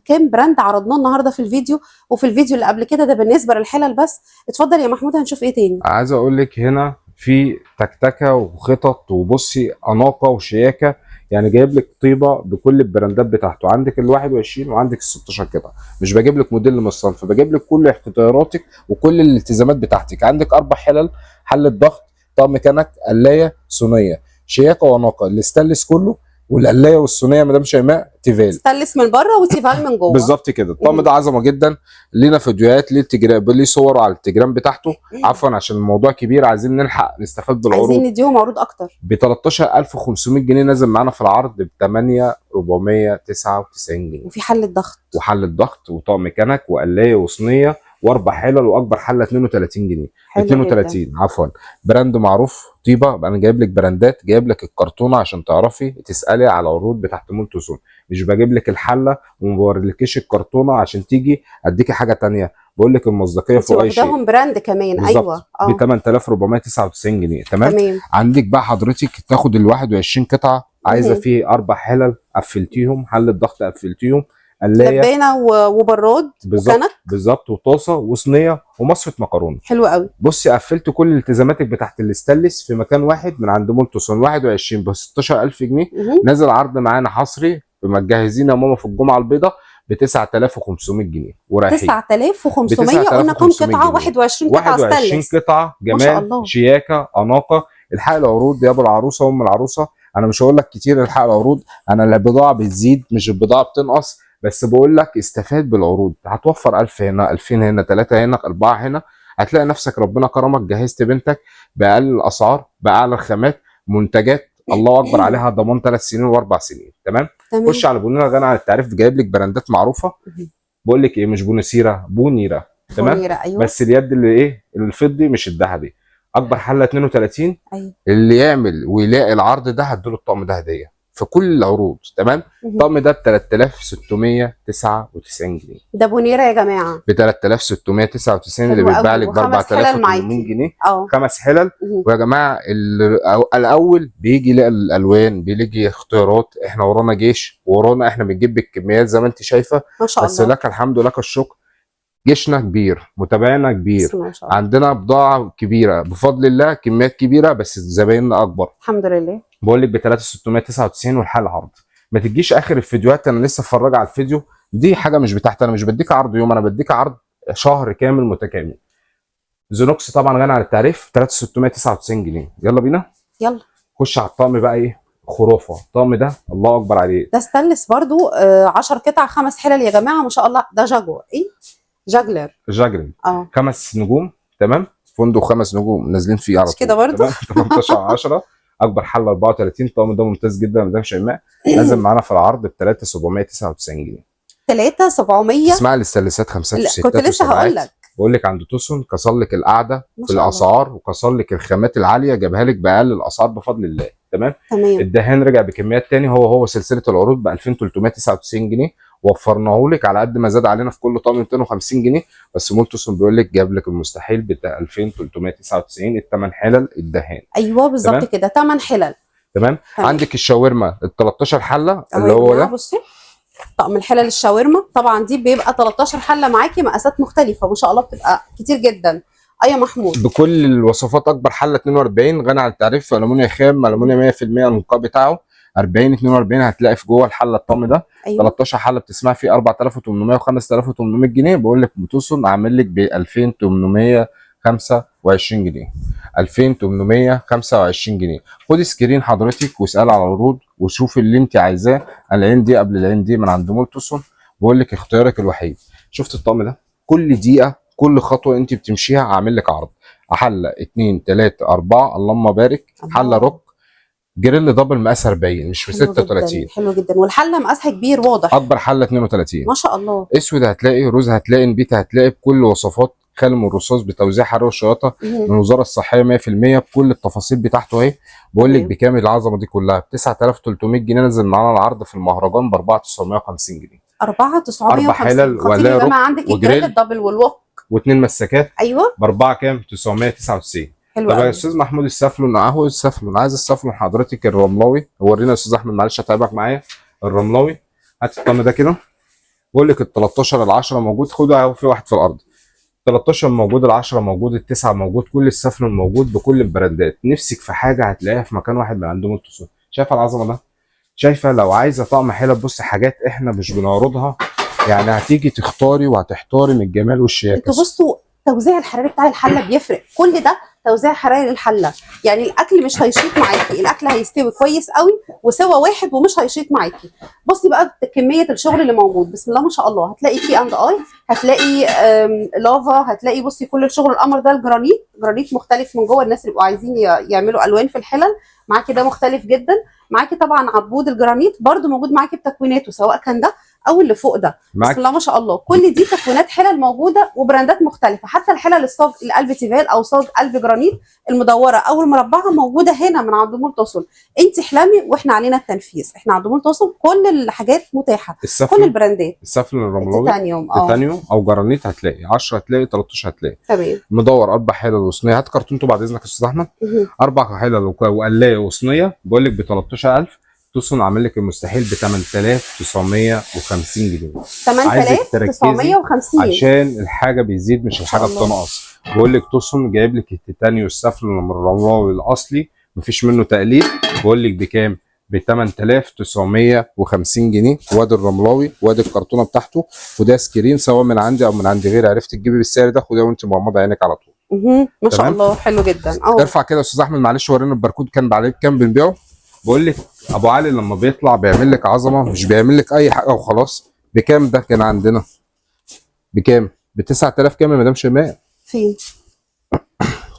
كم براند عرضناه النهارده في الفيديو وفي الفيديو اللي قبل كده. ده بالنسبه للحلل بس. اتفضل يا محمود، هنشوف ايه تاني؟ عايز اقول لك هنا في تكتكه وخطط، وبصي اناقه وشياكه. يعني جايب لك طيبه بكل البراندات بتاعته. عندك ال 21 وعندك ال 16 قطعه. مش بجيب لك موديل من الصنف، بجيب لك كل اختياراتك وكل الالتزامات بتاعتك. عندك 4 حلل، حله ضغط، طقم كنك، قلايه، صينيه. شياكه واناقه. الاستانلس كله، والقلايه والصينيه مدام شيماء تيفال. ستانلس من بره وتيفال من جوه. بالظبط كده. الطقم ده عظمه جدا. لينا فيديوهات، ليه صور على التليجرام بتاعته. عفوا عشان الموضوع كبير، عايزين نلحق نستفاد بالعروض. عايزين نديهم عروض اكتر. ب 13500 جنيه نازل معانا في العرض ب 8499 جنيه. وفي حل الضغط، وحل الضغط، وطقم كنك، وقلايه، وصينيه، و4 حلل، واكبر حله 32 جنيه. حلو 32 عفوا. براند معروف طيبه. انا جايب لك براندات، جايب لك الكرتونه عشان تعرفي تسالي على عروض بتاعت مول توسون. مش بجيب لك الحله وما بوريلكيش الكرتونه عشان تيجي اديكي حاجه تانية. بقول لك المصداقيه فوق اي شيء. واخداهم براند كمان. بالظبط. ايوه ب 8499 جنيه. تمام. تمام. عندك بقى حضرتك تاخد ال 21 قطعه. عايزه فيه 4 حلل قفلتيهم، حل الضغط قفلتيهم، قلايه، لبانه وبراد وكنك. بالظبط، وطاسه وصينيه ومصفى مكرونه. حلو قوي. بصي قفلت كل التزاماتك بتاعت الاستانلس في مكان واحد من عند مول توسون. 21 ب 16000 جنيه. نازل عرض معانا حصري مجهزين يا ماما في الجمعه البيضاء ب 9500 جنيه ورايحين. 9500 قلنا كم قطعه؟ 21 قطعه 21 ستانلس. قطعه. ما شاء جمال، الله. شياكه، اناقه. الحق العروض يا ابو العروسه وام العروسه. انا مش هقول لك كتير الحق العروض. انا البضاعه بتزيد مش البضاعه بتنقص، بس بقول لك استفاد بالعروض. هتوفر 1000 هنا، 2000 هنا، 3 هنا، 4 هنا. هتلاقي نفسك ربنا كرمك جهزت بنتك باقل الاسعار، باعلى الخامات، منتجات الله اكبر عليها، ضمان 3 سنين و4 سنين. تمام. خش على بونيرا غني عن التعريف، جايب لك براندات معروفه. بقول لك ايه، مش بونيسيرا، بونيرا. تمام. بونيرا. ايوه. بس اليد اللي ايه، الفضي مش الذهبي. اكبر حله 32. ايوه. اللي يعمل ويلاقي العرض ده هديله الطقم ده هديه في كل العروض. تمام. الطقم ده ب 3699 جنيه. ده بونيرا يا جماعه ب 3699 اللي بيتباع لك ب 4800 جنيه. 5 حلل. ويا جماعه الاول بيجي يلاقي الالوان، بيجي اختيارات. احنا ورانا جيش، ورانا احنا بنجيب بالكميات زي ما انت شايفه. ما شاء الله. بس لك الحمد ولك الشكر. جيشنا كبير، متابعينا كبير، عندنا بضاعه كبيره بفضل الله، كميات كبيره، بس زبايننا اكبر الحمد لله. بقول لك ب 3699 والحال عرض. ما تجيش اخر الفيديوهات انا لسه اتفرج على الفيديو. دي حاجه مش بتاعتي. انا مش بديك عرض يوم، انا بديك عرض شهر كامل متكامل. زينوكس طبعا غني عن التعريف 3699 جنيه. يلا بينا. يلا. خش على الطقم بقى ايه خرافه الطقم ده، الله اكبر عليه. ده ستانلس برضو 10 قطع 5 حلل يا جماعه ما شاء الله. ده جاجو ايه، جاجلر. جاجرين اه 5 نجوم تمام، فندق 5 نجوم نازلين فيه على مش طول كده برضو. تمام. 18/10 اكبر حل 34. الطقم ده ممتاز جدا يا مدام شيماء، نازل معانا في العرض ب 3799 جنيه. 3700. تسمع الاستانلسات خمسات لا كنت وستات لسه هقول وسبعات، لك. بقول لك عند توسون كسر لك القعده ما في شاء الله. الاسعار، وكسر لك الخامات العاليه، جابها لك باقل الاسعار بفضل الله تمام. تمام. الدهان رجع بكميات تاني، هو سلسله العروض ب 2399 جنيه، وفرناه لك على قد ما زاد علينا في كل طقم 250 جنيه. بس مول توسون بيقول لك جاب لك المستحيل ب 2399، الثمان حلل الدهان. ايوه بالظبط تمام كده 8 حلل. تمام. تمام. عندك الشاورما ال 13 حله اهو اللي يا هو جماعه ده، بصي طقم الحلل الشاورما طبعا دي بيبقى 13 حله معاكي مقاسات مختلفه ما شاء الله بتبقى كتير جدا. ايوه محمود. بكل الوصفات. اكبر حله 42 غني عن التعريف، المونيا خام، المونيا 100%، النقاء بتاعه 40 42 هتلاقي في جوه الحله الطقم ده. ايوه 13 حله بتسمع فيه 4800 و5800 جنيه، بقول لك بتوصل عامل لك ب 2825 جنيه. 2825 جنيه. خدي سكرين حضرتك واسال على العروض وشوفي اللي انت عايزاه. العين دي قبل العين دي من عند مول توسون، بقول لك اختيارك الوحيد. شفت الطقم ده كل دقيقه كل خطوه انت بتمشيها عامل لك عرض. حله 2 3 4 اللهم بارك، حله روك جريل دبل مقاس 40 مش في حلو 36. جدا حلو جدا والحله مقاسها كبير واضح. اكبر حله 32. ما شاء الله. اسود هتلاقي، روز هتلاقي، نبيت هتلاقي، بكل وصفات، خالي من الرصاص، بتوزيع حرارة الشياطه من الوزاره الصحيه 100%، بكل التفاصيل بتاعته اهي. بقول لك بكام العظمه دي كلها؟ ب 9300 جنيه، نزل معانا العرض في المهرجان ب 4950 جنيه. 4950. 4 حلل خطير ولا يا روك جماعه. عندك الجريل الدبل والوك واثنين مسكات ايوه ب 4 كام؟ 999. حلو طب يا قوي. استاذ محمود السفلون اهو السفلون، عايز السفلون حضرتك الرملاوي، ورينا يا استاذ احمد معلش هتعبك معايا. الرملاوي هات الطقم ده كده، بقول لك ال 13 ال 10 موجود، خدها اهو في واحد في الارض. 13 موجود، ال 10 موجود، ال 9 موجود، كل السفلون موجود بكل البراندات. نفسك في حاجه هتلاقيها في مكان واحد من عندهم التصوير. شايفه العظمه ده؟ شايفه لو عايزه طقم حلل، بص حاجات احنا مش بنعرضها، يعني هتيجي تختاري وهتحتاري من الجمال والشياكه. انتوا بصوا توزيع الحراري بتاع الحله بيفرق. كل ده توزيع حراري للحله، يعني الاكل مش هيشيط معاكي، الاكل هيستوي كويس قوي وسوا واحد ومش هيشيط معاكي. بصي بقى كميه الشغل اللي موجود بسم الله ما شاء الله. هتلاقي في اند اي، هتلاقي لافا، هتلاقي بصي كل الشغل. القمر ده الجرانيت، جرانيت مختلف من جوه، الناس اللي بيبقوا عايزين يعملوا الوان في الحلل معاكي ده مختلف جدا. معاكي طبعا عبود الجرانيت برده موجود معاكي بتكويناته، سواء كان ده او اللي فوق ده. بسم الله ما شاء الله. كل دي تكوينات حلل موجوده وبراندات مختلفه. حتى الحلل الصاج القلب تيفال او صاج قلب جرانيت المدوره او المربعه موجوده هنا من عند مول توصل. انت احلمي واحنا علينا التنفيذ. احنا عند مول توصل كل الحاجات متاحه، كل البراندات. السفلون الرملاوي تيتانيوم تيتانيوم او جرانيت هتلاقي 10 هتلاقي 13 هتلاقي تمام. مدور 4 حلل وصينيه. هات كرتونته بعد اذنك يا استاذ احمد. 4 حلل وقلايه وصينيه، بقول لك ب 13000. توصل عامل لك المستحيل ب 8950 جنيه. 8950 عشان الحاجه بيزيد مش الحاجه بتنقص. بقول لك توصل جايب لك التيتانيو السفلون الرملاوي الاصلي مفيش منه تقليد، بقول لك بكام؟ ب 8950 جنيه. وادي الرملاوي وادي الكرتونه بتاعته، وده سكرين سواء من عندي او من عند غيري، عرفت تجيبي بالسعر ده خديها وانت مغمضه عينك على طول. ما شاء الله حلو جدا. ارفع كده يا استاذ احمد معلش ورينا الباركود كان عليه بكام بنبيعه. بقول لك ابو علي لما بيطلع بيعمل لك عظمه، مش بيعمل لك اي حاجه وخلاص. بكام ده كان عندنا؟ بكام؟ ب 9000 كام يا مدام شيماء؟ فين؟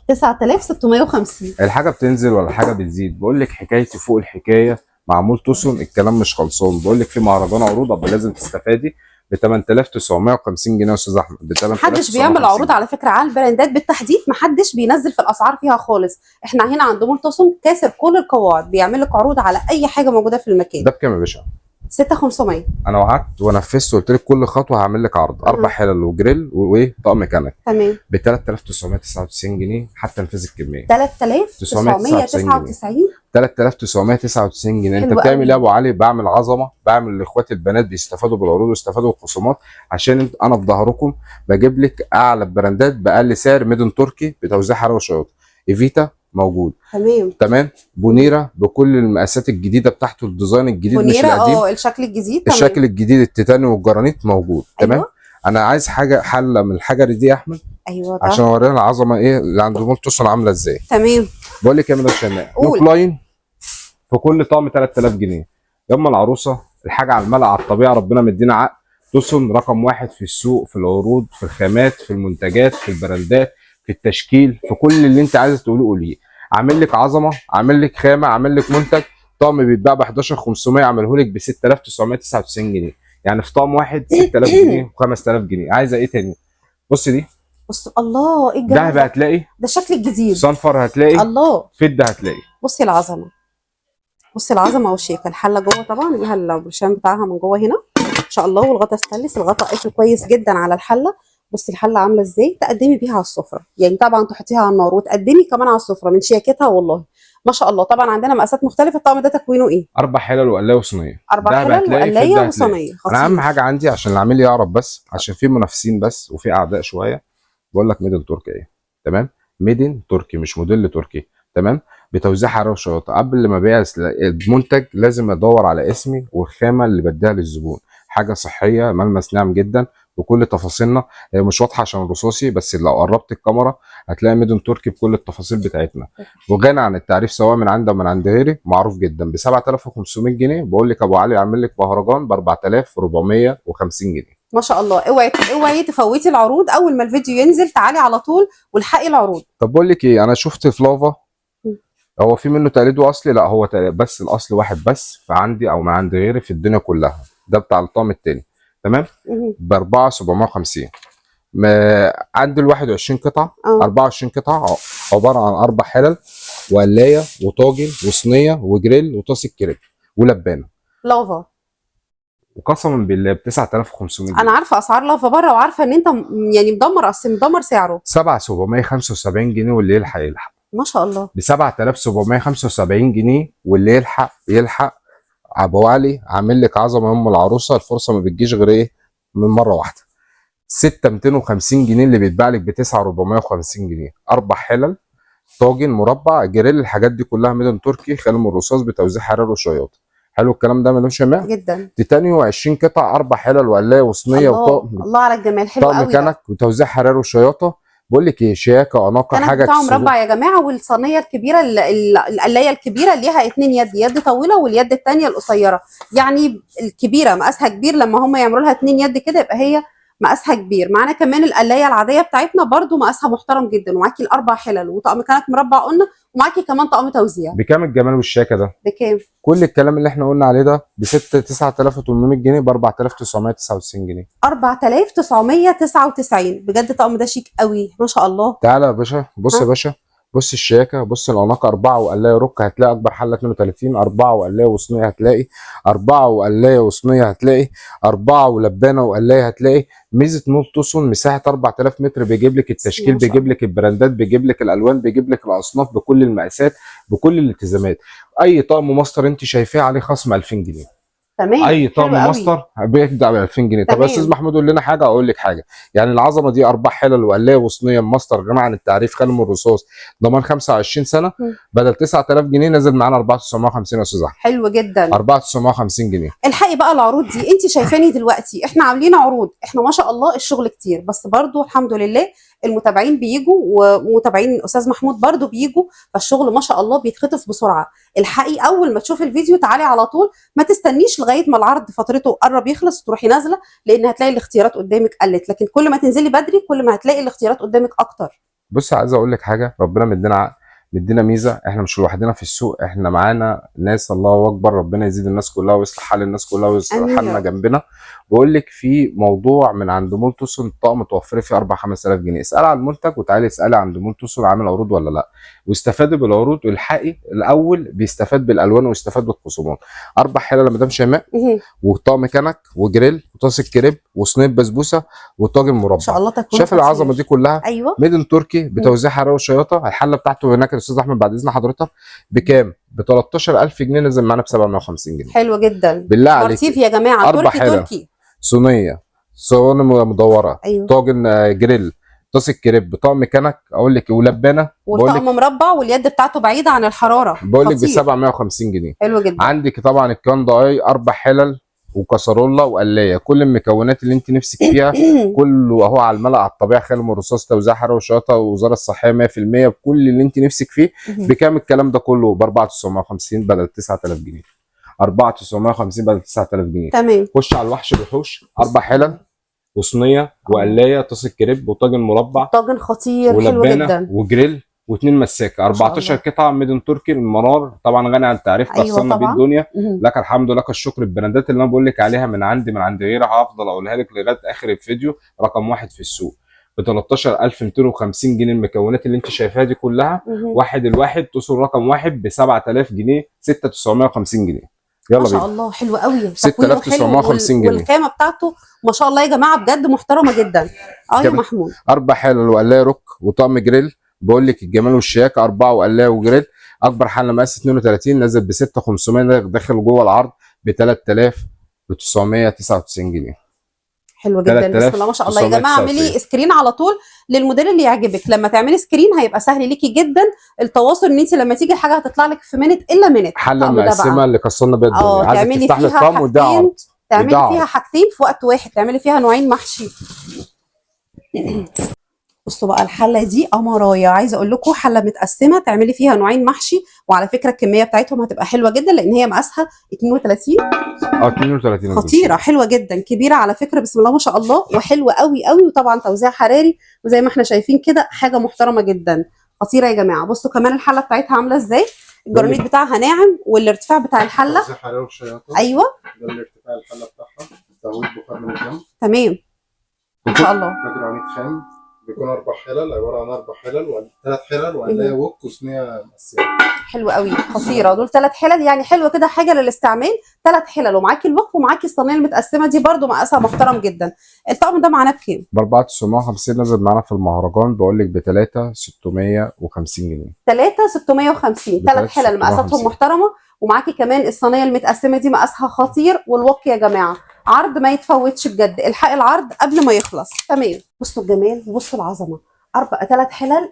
9650. الحاجه بتنزل ولا الحاجه بتزيد؟ بقول لك حكايتي فوق الحكايه مع مول توسون، الكلام مش خلصان. بقول لك في مهرجان عروض ابقى لازم تستفادي ب 8950 جنيه يا استاذ احمد. ب 8950. محدش بيعمل عروض على فكره على البراندات بالتحديد، محدش بينزل في الاسعار فيها خالص. احنا هنا عند مول توسون كاسر كل القواعد، بيعمل لك عروض على اي حاجه موجوده في المكان. ده بكام يا باشا؟ 6500. انا وعدت ونفذت وقلت لك كل خطوه هعمل لك عرض. 4 حلل وجريل وايه طقم كنك. تمام. ب 3999 جنيه حتى نفذ الكميه. 3999. 3999 جنيه. انت بتعمل ايه يا ابو علي؟ بعمل عظمه، بعمل لاخوات البنات بيستفادوا بالعروض ويستفادوا بالخصومات، عشان انا في ظهركم بجيب لك اعلى البراندات باقل سعر، ميدن تركي بتوزيع حراري وشياط. ايفيتا موجود. تمام. بونيرا بكل المقاسات الجديده بتاعته، الديزاين الجديد مش القديم. الشكل الجديد. الشكل الجديد التيتانيوم والجرانيت موجود. تمام. أيوة. انا عايز حاجه حله من الحجر دي يا احمد. ايوه ده. عشان اورينا العظمه ايه اللي عند مول توصل عامله ازاي. تمام. بقول لك يا مدام شيماء نوك لاين في كل طقم 3000 جنيه. ياما العروسه الحاجه على الملأ على الطبيعه، ربنا مدينا عقل. توسن رقم واحد في السوق، في العروض، في الخامات، في المنتجات، في البراندات، في التشكيل، في كل اللي انت عايز تقوله قوليه. عامل لك عظمه، عامل لك خامه، عامل لك منتج. طقم بيتباع ب 11500 عامله لك ب 6999 جنيه. يعني في طقم واحد 6000 جنيه و5000 جنيه. عايزه ايه تاني؟ بص دي، بص الله ايه الجمال دهب ده. هتلاقي، ده شكل الجديد. صنفر هتلاقي، الله. فضه هتلاقي. بصي العظمه، بصي العظمه والشيكه. الحله جوه طبعا ليها البرشام بتاعها من جوه هنا ان شاء الله، والغطا ستانلس، الغطا قافل كويس جدا على الحله. بصي الحله عامله ازاي، تقدمي بيها على السفره، يعني طبعا تحطيها على النار وتقدمي كمان على السفره من شياكتها والله ما شاء الله. طبعا عندنا مقاسات مختلفه. الطقم ده تكوينه ايه؟ 4 حلل وقلايه وصينيه. 4 دهب حلل هتلاقي، وقلايه فضه هتلاقي. وصينيه. انا اهم خطير. حاجه عندي عشان العميل يعرف، بس عشان في منافسين بس وفي اعداء شويه، بقول لك ميدن تركي ايه. تمام، ميدن تركي مش موديل تركي. تمام، بتوزيع حراره وشياطه. قبل ما ابيع المنتج لازم ادور على اسمي والخامه اللي بديها للزبون، حاجه صحيه ملمس ناعم جدا بكل تفاصيلنا. هي مش واضحه عشان الرصاصي، بس لو قربت الكاميرا هتلاقي ميدن تركي بكل التفاصيل بتاعتنا، وغني عن التعريف سواء من عندي او من عند غيري. معروف جدا ب 7500 جنيه. بقول لك ابو علي عامل لك مهرجان ب 4450 جنيه. ما شاء الله. اوعي تفوتي العروض. اول ما الفيديو ينزل تعالي على طول والحقي العروض. طب بقول لك ايه، انا شفت فلافا، هو في منه تقليد واصلي؟ لا، هو تقليد بس، الاصل واحد بس فعندي او من عند غيري في الدنيا كلها. ده بتاع الطقم التاني. تمام، ب 4750. عندي ال 21 قطعه، 24 قطعه، عباره عن 4 حلل وقلايه وطاجن وصينيه وجريل وطاسه كريب ولبانه. لافا. وقسما بالله ب 9500 جنيه. انا عارفه اسعار لافا بره، وعارفه ان انت يعني مدمر سعره. 7775 جنيه، واللي يلحق يلحق. ما شاء الله. ب 7775 جنيه، واللي يلحق يلحق. ابو علي عامل لك عظمه ام العروسه. الفرصه ما بتجيش غير ايه؟ من مره واحده. 6250 جنيه اللي بيتباع لك ب 9450 جنيه. 4 حلل، طاجن، مربع، جريل، الحاجات دي كلها ميدن تركي، خالي الرصاص، بتوزيع حراري وشياطه. حلو الكلام ده، ملوش شماء جدا. تيتانيو 20 قطع، 4 حلل وقلايه وصينيه وطقم. الله على الجمال، حلو طقم قوي ده. كنك وتوزيع حراري وشياطه. بقول لك ايه، شياكه اناقه الكنك حاجه بتاعه تسوق. مربع يا جماعه، والصينيه الكبيره القلايه الكبيره ليها 2 يد، يد طويله واليد الثانيه القصيره. يعني الكبيره مقاسها كبير، لما هم يعملوا لها 2 يد كده يبقى هي مقاسها كبير. معانا كمان القلايه العاديه بتاعتنا برده مقاسها محترم جدا، ومعاكي ال4 حلل وطقم كنك مربع قلنا، ومعاكي كمان طقم توزيع. بكام الجمال والشياكه ده؟ بكام؟ كل الكلام اللي احنا قلنا عليه ده ب 9800 جنيه، ب 4999 جنيه. 4999 بجد. الطقم ده شيك قوي ما شاء الله. تعالى يا باشا، بص يا باشا، بص الشياكه، بص الاناقه. 4 وقلايه رك هتلاقي اكبر حله 32، 4 وقلايه وصينيه هتلاقي، 4 وقلايه وصينيه هتلاقي، 4 ولبانه وقلايه هتلاقي. ميزه مول توسون مساحه 4000 متر، بيجيب لك التشكيل، بيجيب لك البراندات، بيجيب لك الالوان، بيجيب لك الاصناف بكل المقاسات بكل الالتزامات. اي طقم ماستر انت شايفاه عليه خصم 2000 جنيه. تمام. اي طقم حلو قوي. ماستر بيبدا ب 2000 جنيه. طب يا تمام. استاذ محمود قول لنا حاجه، اقول لك حاجه. يعني العظمه دي 4 حلل وقلايه وصينيه ماستر، غنى عن التعريف، خالي من الرصاص، ضمان 25 سنه. بدل 9000 جنيه نزل معانا 4950 يا استاذ احمد. حلو جدا. 4950 جنيه. الحقي بقى العروض دي. انت شايفاني دلوقتي احنا عاملين عروض، احنا ما شاء الله الشغل كتير، بس برضو الحمد لله المتابعين بيجوا، ومتابعين استاذ محمود برضو بيجوا، فالشغل ما شاء الله بيتخطف بسرعه. الحقي اول ما تشوفي الفيديو تعالي على طول، ما تستنيش لغايه ما العرض فترته قرب يخلص تروحي نازله، لان هتلاقي الاختيارات قدامك قلت. لكن كل ما تنزلي بدري كل ما هتلاقي الاختيارات قدامك اكتر. بص عايز اقول لك حاجه، ربنا مدينا عقل، مدينا ميزه. احنا مش لوحدنا في السوق، احنا معانا ناس الله اكبر. ربنا يزيد الناس كلها ويصلح حال الناس كلها ويصلح حالنا جنبنا. بقول لك في موضوع من عند مول توسون، طقم توفري فيه 4 5000 جنيه. اسالي عن المنتج وتعالي اسالي عند مول توسون عامل عروض ولا لا، واستفادي بالعروض. والحقي الاول بيستفاد بالالوان ويستفاد بالخصومات. 4 حلل مدام شيماء، وطقم كنك وجريل وطاسه كريب وصينيه بسبوسه وطاجن مربع. ما شاء الله. تكون شايف العظمه دي كلها؟ ايوه. ميدن تركي بتوزيع حراره وشياطه. الحله بتاعته هناك يا استاذ احمد بعد اذن حضرتك بكام؟ ب 13000 جنيه، نزل معانا ب 750 جنيه. حلو جدا. بالله عليك. مرتيف يا جماعه، 4 تركي حلل، تركي. صينيه، صواني مدوره، أيوه. طاجن جريل، طاسه كريب، طقم كنك، اقول لك ولبانه، والطقم مربع واليد بتاعته بعيده عن الحراره. بقول لك ب 750 جنيه. حلو جدا. عندك طبعا الكان اي 4 حلل وكسرولة وقلايه، كل المكونات اللي انت نفسك فيها كله اهو على الملأ على الطبيعه، خالي من الرصاص، توزيع حراري وشياطه ووزاره الصحيه 100%، بكل اللي انت نفسك فيه. بكام الكلام ده كله؟ ب 4950 بدل 9000 جنيه. 4950 بدل 9000 جنيه. تمام. خش على الوحش الوحوش، 4 حلل وصينيه وقلايه، طاسه كريب وطاجن مربع طاجن خطير حلو ولبانه جدا. وجريل واثنين مساكه، 14 قطعه ميدن تركي. المنار طبعا غني عن التعريف، ايوه كسرنا بيه طبعا. الدنيا. لك الحمد لك الشكر. البراندات اللي انا بقول لك عليها من عندي من عند غيرها، هفضل اقولها لك لغايه اخر الفيديو. رقم واحد في السوق ب 13250 جنيه. المكونات اللي انت شايفاها دي كلها واحد الواحد توصل رقم واحد ب 7000 جنيه، 6950 جنيه. يلا ما شاء بينا. الله حلو قوي، 6950 جنيه. والخامه بتاعته ما شاء الله يا جماعه بجد محترمه جدا. يا محمود. 4 حلل وقلايه روك وطقم جريل، بقول لك الجمال والشياكه. 4 وقلايه وجريل. اكبر حله مقاس 32 نازل ب 6500، داخل جوه العرض ب 3999 جنيه. حلو جدا بسم الله ما شاء الله. يا جماعه اعملي سكرين على طول للموديل اللي يعجبك. لما تعملي سكرين هيبقى سهل ليكي جدا التواصل، ان انت لما تيجي الحاجه هتطلع لك في منت الا منت. حله مقسمه اللي كسرنا بيها الدنيا، عايزه تفتح لي الطقم وده عرض. تعملي فيها حاجتين في وقت واحد، تعملي فيها نوعين محشي. بصوا بقى الحله دي قمرايه، عايزه اقول لكم حله متقسمه تعملي فيها نوعين محشي، وعلى فكره الكميه بتاعتهم هتبقى حلوه جدا لان هي مقاسها 32. 32 خطيره حلوه جدا، كبيره على فكره بسم الله ما شاء الله، وحلوه قوي قوي، وطبعا توزيع حراري وزي ما احنا شايفين كده حاجه محترمه جدا خطيره يا جماعه. بصوا كمان الحله بتاعتها عامله ازاي، الجرانيت بتاعها ناعم، والارتفاع بتاع الحله توزيع حراري وشياطه. ايوه ده الارتفاع الحله بتاعها، تزويد بخار من الجنب. تمام ما شاء الله. ده جرانيت خام، بيكون 4 حلل، عباره عن 4 حلل و3 حلل وقلايه وك وصينيه مقسمه. حلو قوي خطيره، دول 3 حلل يعني حلوه كده حاجه للاستعمال. 3 حلل ومعاكي الوك ومعاكي الصينيه المتقسمه دي برده مقاسها محترم جدا. الطقم ده معانا بكام؟ ب 4950 نزل معانا في المهرجان، بقول لك ب 3650 جنيه. 3650 3 حلل مقاساتهم محترمه، ومعاكي كمان الصينيه المتقسمه دي مقاسها خطير، والوك يا جماعه عرض ما يتفوتش بجد، الحق العرض قبل ما يخلص. تمام. بصوا الجمال وبصوا العظمه، 3 حلل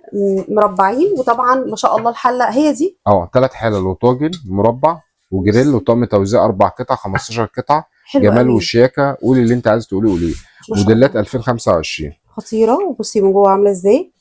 مربعين، وطبعا ما شاء الله الحله هي دي 3 حلل وطاجن مربع وجريل وطقم توزيع 4 قطع 15 قطعه. جمال والشياكه، قولي اللي انت عايز تقوليه قوليه. موديلات 2025 خطيره. وبصي من جوه عامله ازاي،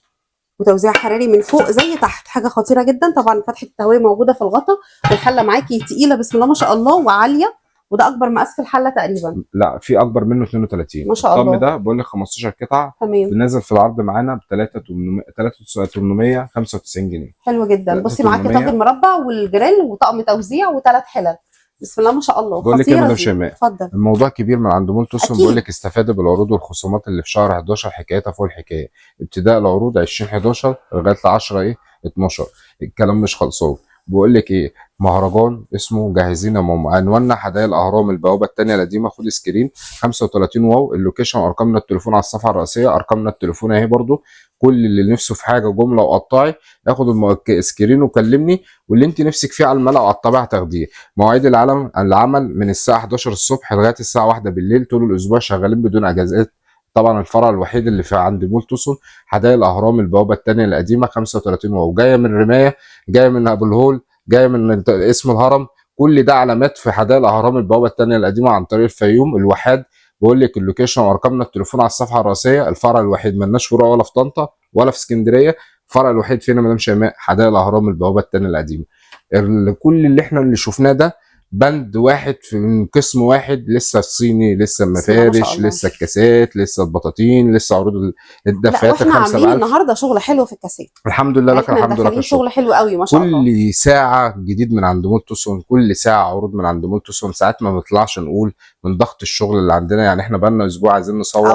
وتوزيع حراري من فوق زي تحت، حاجه خطيره جدا. طبعا فتحه التهويه موجوده في الغطا، والحله معاكي تقيله بسم الله ما شاء الله وعاليه، وده اكبر مقاس في الحله تقريبا. لا في اكبر منه 32 ما شاء الله. الطقم ده بقول لك 15 قطعه. تمام. نازل في العرض معانا ب 3895 جنيه. حلو جدا. بصي معاكي طاجن مربع والجريل وطقم توزيع و3 حلل بسم الله ما شاء الله. بقول لك يا مدام شيماء، اتفضل. الموضوع كبير من عند مول توسون. بقول لك استفادي بالعروض والخصومات اللي في شهر 11، حكايتها فوق الحكايه. ابتداء العروض 20/11 لغايه 10/12. الكلام مش خلصان. بقول لك ايه، مهرجان اسمه جاهزين يا ماما. عنواننا حدائق الاهرام البوابه الثانيه القديمه. خد سكرين 35 واو. اللوكيشن ارقامنا التليفون على الصفحه الرئيسيه، ارقامنا التليفون اهي برده. كل اللي نفسه في حاجه جمله وقطعي ياخد السكرين وكلمني، واللي انت نفسك فيه على الملأ وعلى الطبيعه تاخديه. مواعيد العمل من الساعه 11 الصبح لغايه الساعه 1 بالليل، طول الاسبوع شغالين بدون اجازات. طبعا الفرع الوحيد اللي في عند مول توسون حدائق الاهرام البوابه الثانيه القديمه 35 واو. جايه من رمايه، جايه من ابو الهول، جايه من اسم الهرم، كل ده علامات في حدائق الاهرام البوابه الثانيه القديمه عن طريق الفيوم الواحات. بقول لك اللوكيشن وارقامنا التليفون على الصفحه الرئيسيه. الفرع الوحيد، مالناش فروع ولا في طنطا ولا في اسكندريه. الفرع الوحيد فينا مدام شيماء حدائق الاهرام البوابه الثانيه القديمه. كل اللي احنا اللي شفناه ده بند واحد في قسم واحد، لسه الصيني، لسه المفارش، لسه الكاسات، لسه البطاطين، لسه عروض الدفايات احنا عاملين النهارده شغل حلو في الكاسات. الحمد لله لك الحمد لله. شغل حلو قوي ما شاء الله. كل ساعه جديد من عند مول توسون، كل ساعه عروض من عند مول توسون. ساعات ما بنطلعش نقول من ضغط الشغل اللي عندنا. يعني احنا بقالنا اسبوع عايزين نصور.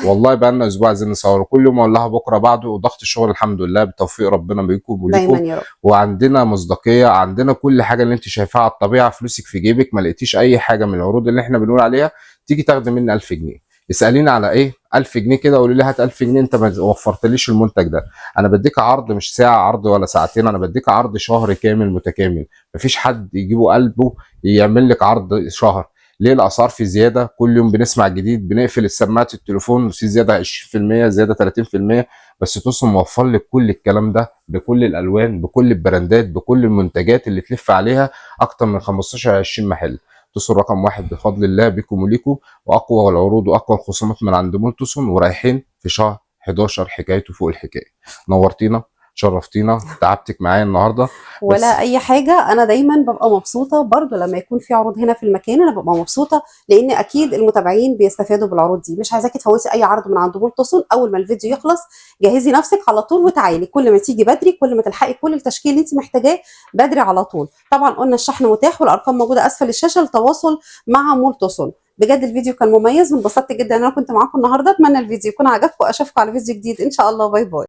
والله بقالنا اسبوع عايزين نصور، كل يوم اقول لها بكره بعده. وضغط الشغل الحمد لله بتوفيق ربنا بيكم وليكم. وعندنا مصداقيه، عندنا كل حاجه اللي انت شايفاها على الطبيعه. فلوسك في جيبك، ما لقيتيش اي حاجه من العروض اللي احنا بنقول عليها تيجي تاخدي مني 1000 جنيه. اساليني على ايه 1000 جنيه كده، قولي لي هات 1000 جنيه انت ما وفرتليش المنتج ده. انا بديك عرض مش ساعه عرض ولا ساعتين، انا بديك عرض شهر كامل متكامل. مفيش حد يجيبه قلبه يعمل لك عرض شهر. ليه؟ الاسعار في زياده، كل يوم بنسمع جديد. بنقفل السماعات التليفون في زياده 20%، زياده 30%. بس توصل موفر لك كل الكلام ده بكل الالوان، بكل البراندات، بكل المنتجات اللي تلف عليها اكتر من 15 20 محل. تصل رقم 1 بفضل الله بكم وليكم، واقوى العروض واقوى الخصومات من عند مول توسون، ورايحين في شهر 11 حكايته فوق الحكايه. نورتينا، شرفتينا، تعبتك معايا النهارده. ولا اي حاجه، انا دايما ببقى مبسوطه برضو لما يكون في عروض هنا في المكان، انا ببقى مبسوطه لان اكيد المتابعين بيستفادوا بالعروض دي. مش عايزاكي تفوتي اي عرض من عند مول توسون. اول ما الفيديو يخلص جهزي نفسك على طول وتعالي، كل ما تيجي بدري كل ما تلحقي كل التشكيل اللي انت محتاجاه بدري على طول. طبعا قلنا الشحن متاح والارقام موجوده اسفل الشاشه للتواصل مع مول توسون. بجد الفيديو كان مميز وانبسطت جدا ان انا كنت معاكم النهارده. اتمنى الفيديو يكون عجبكم، اشوفكم على فيديو جديد ان شاء الله. باي باي.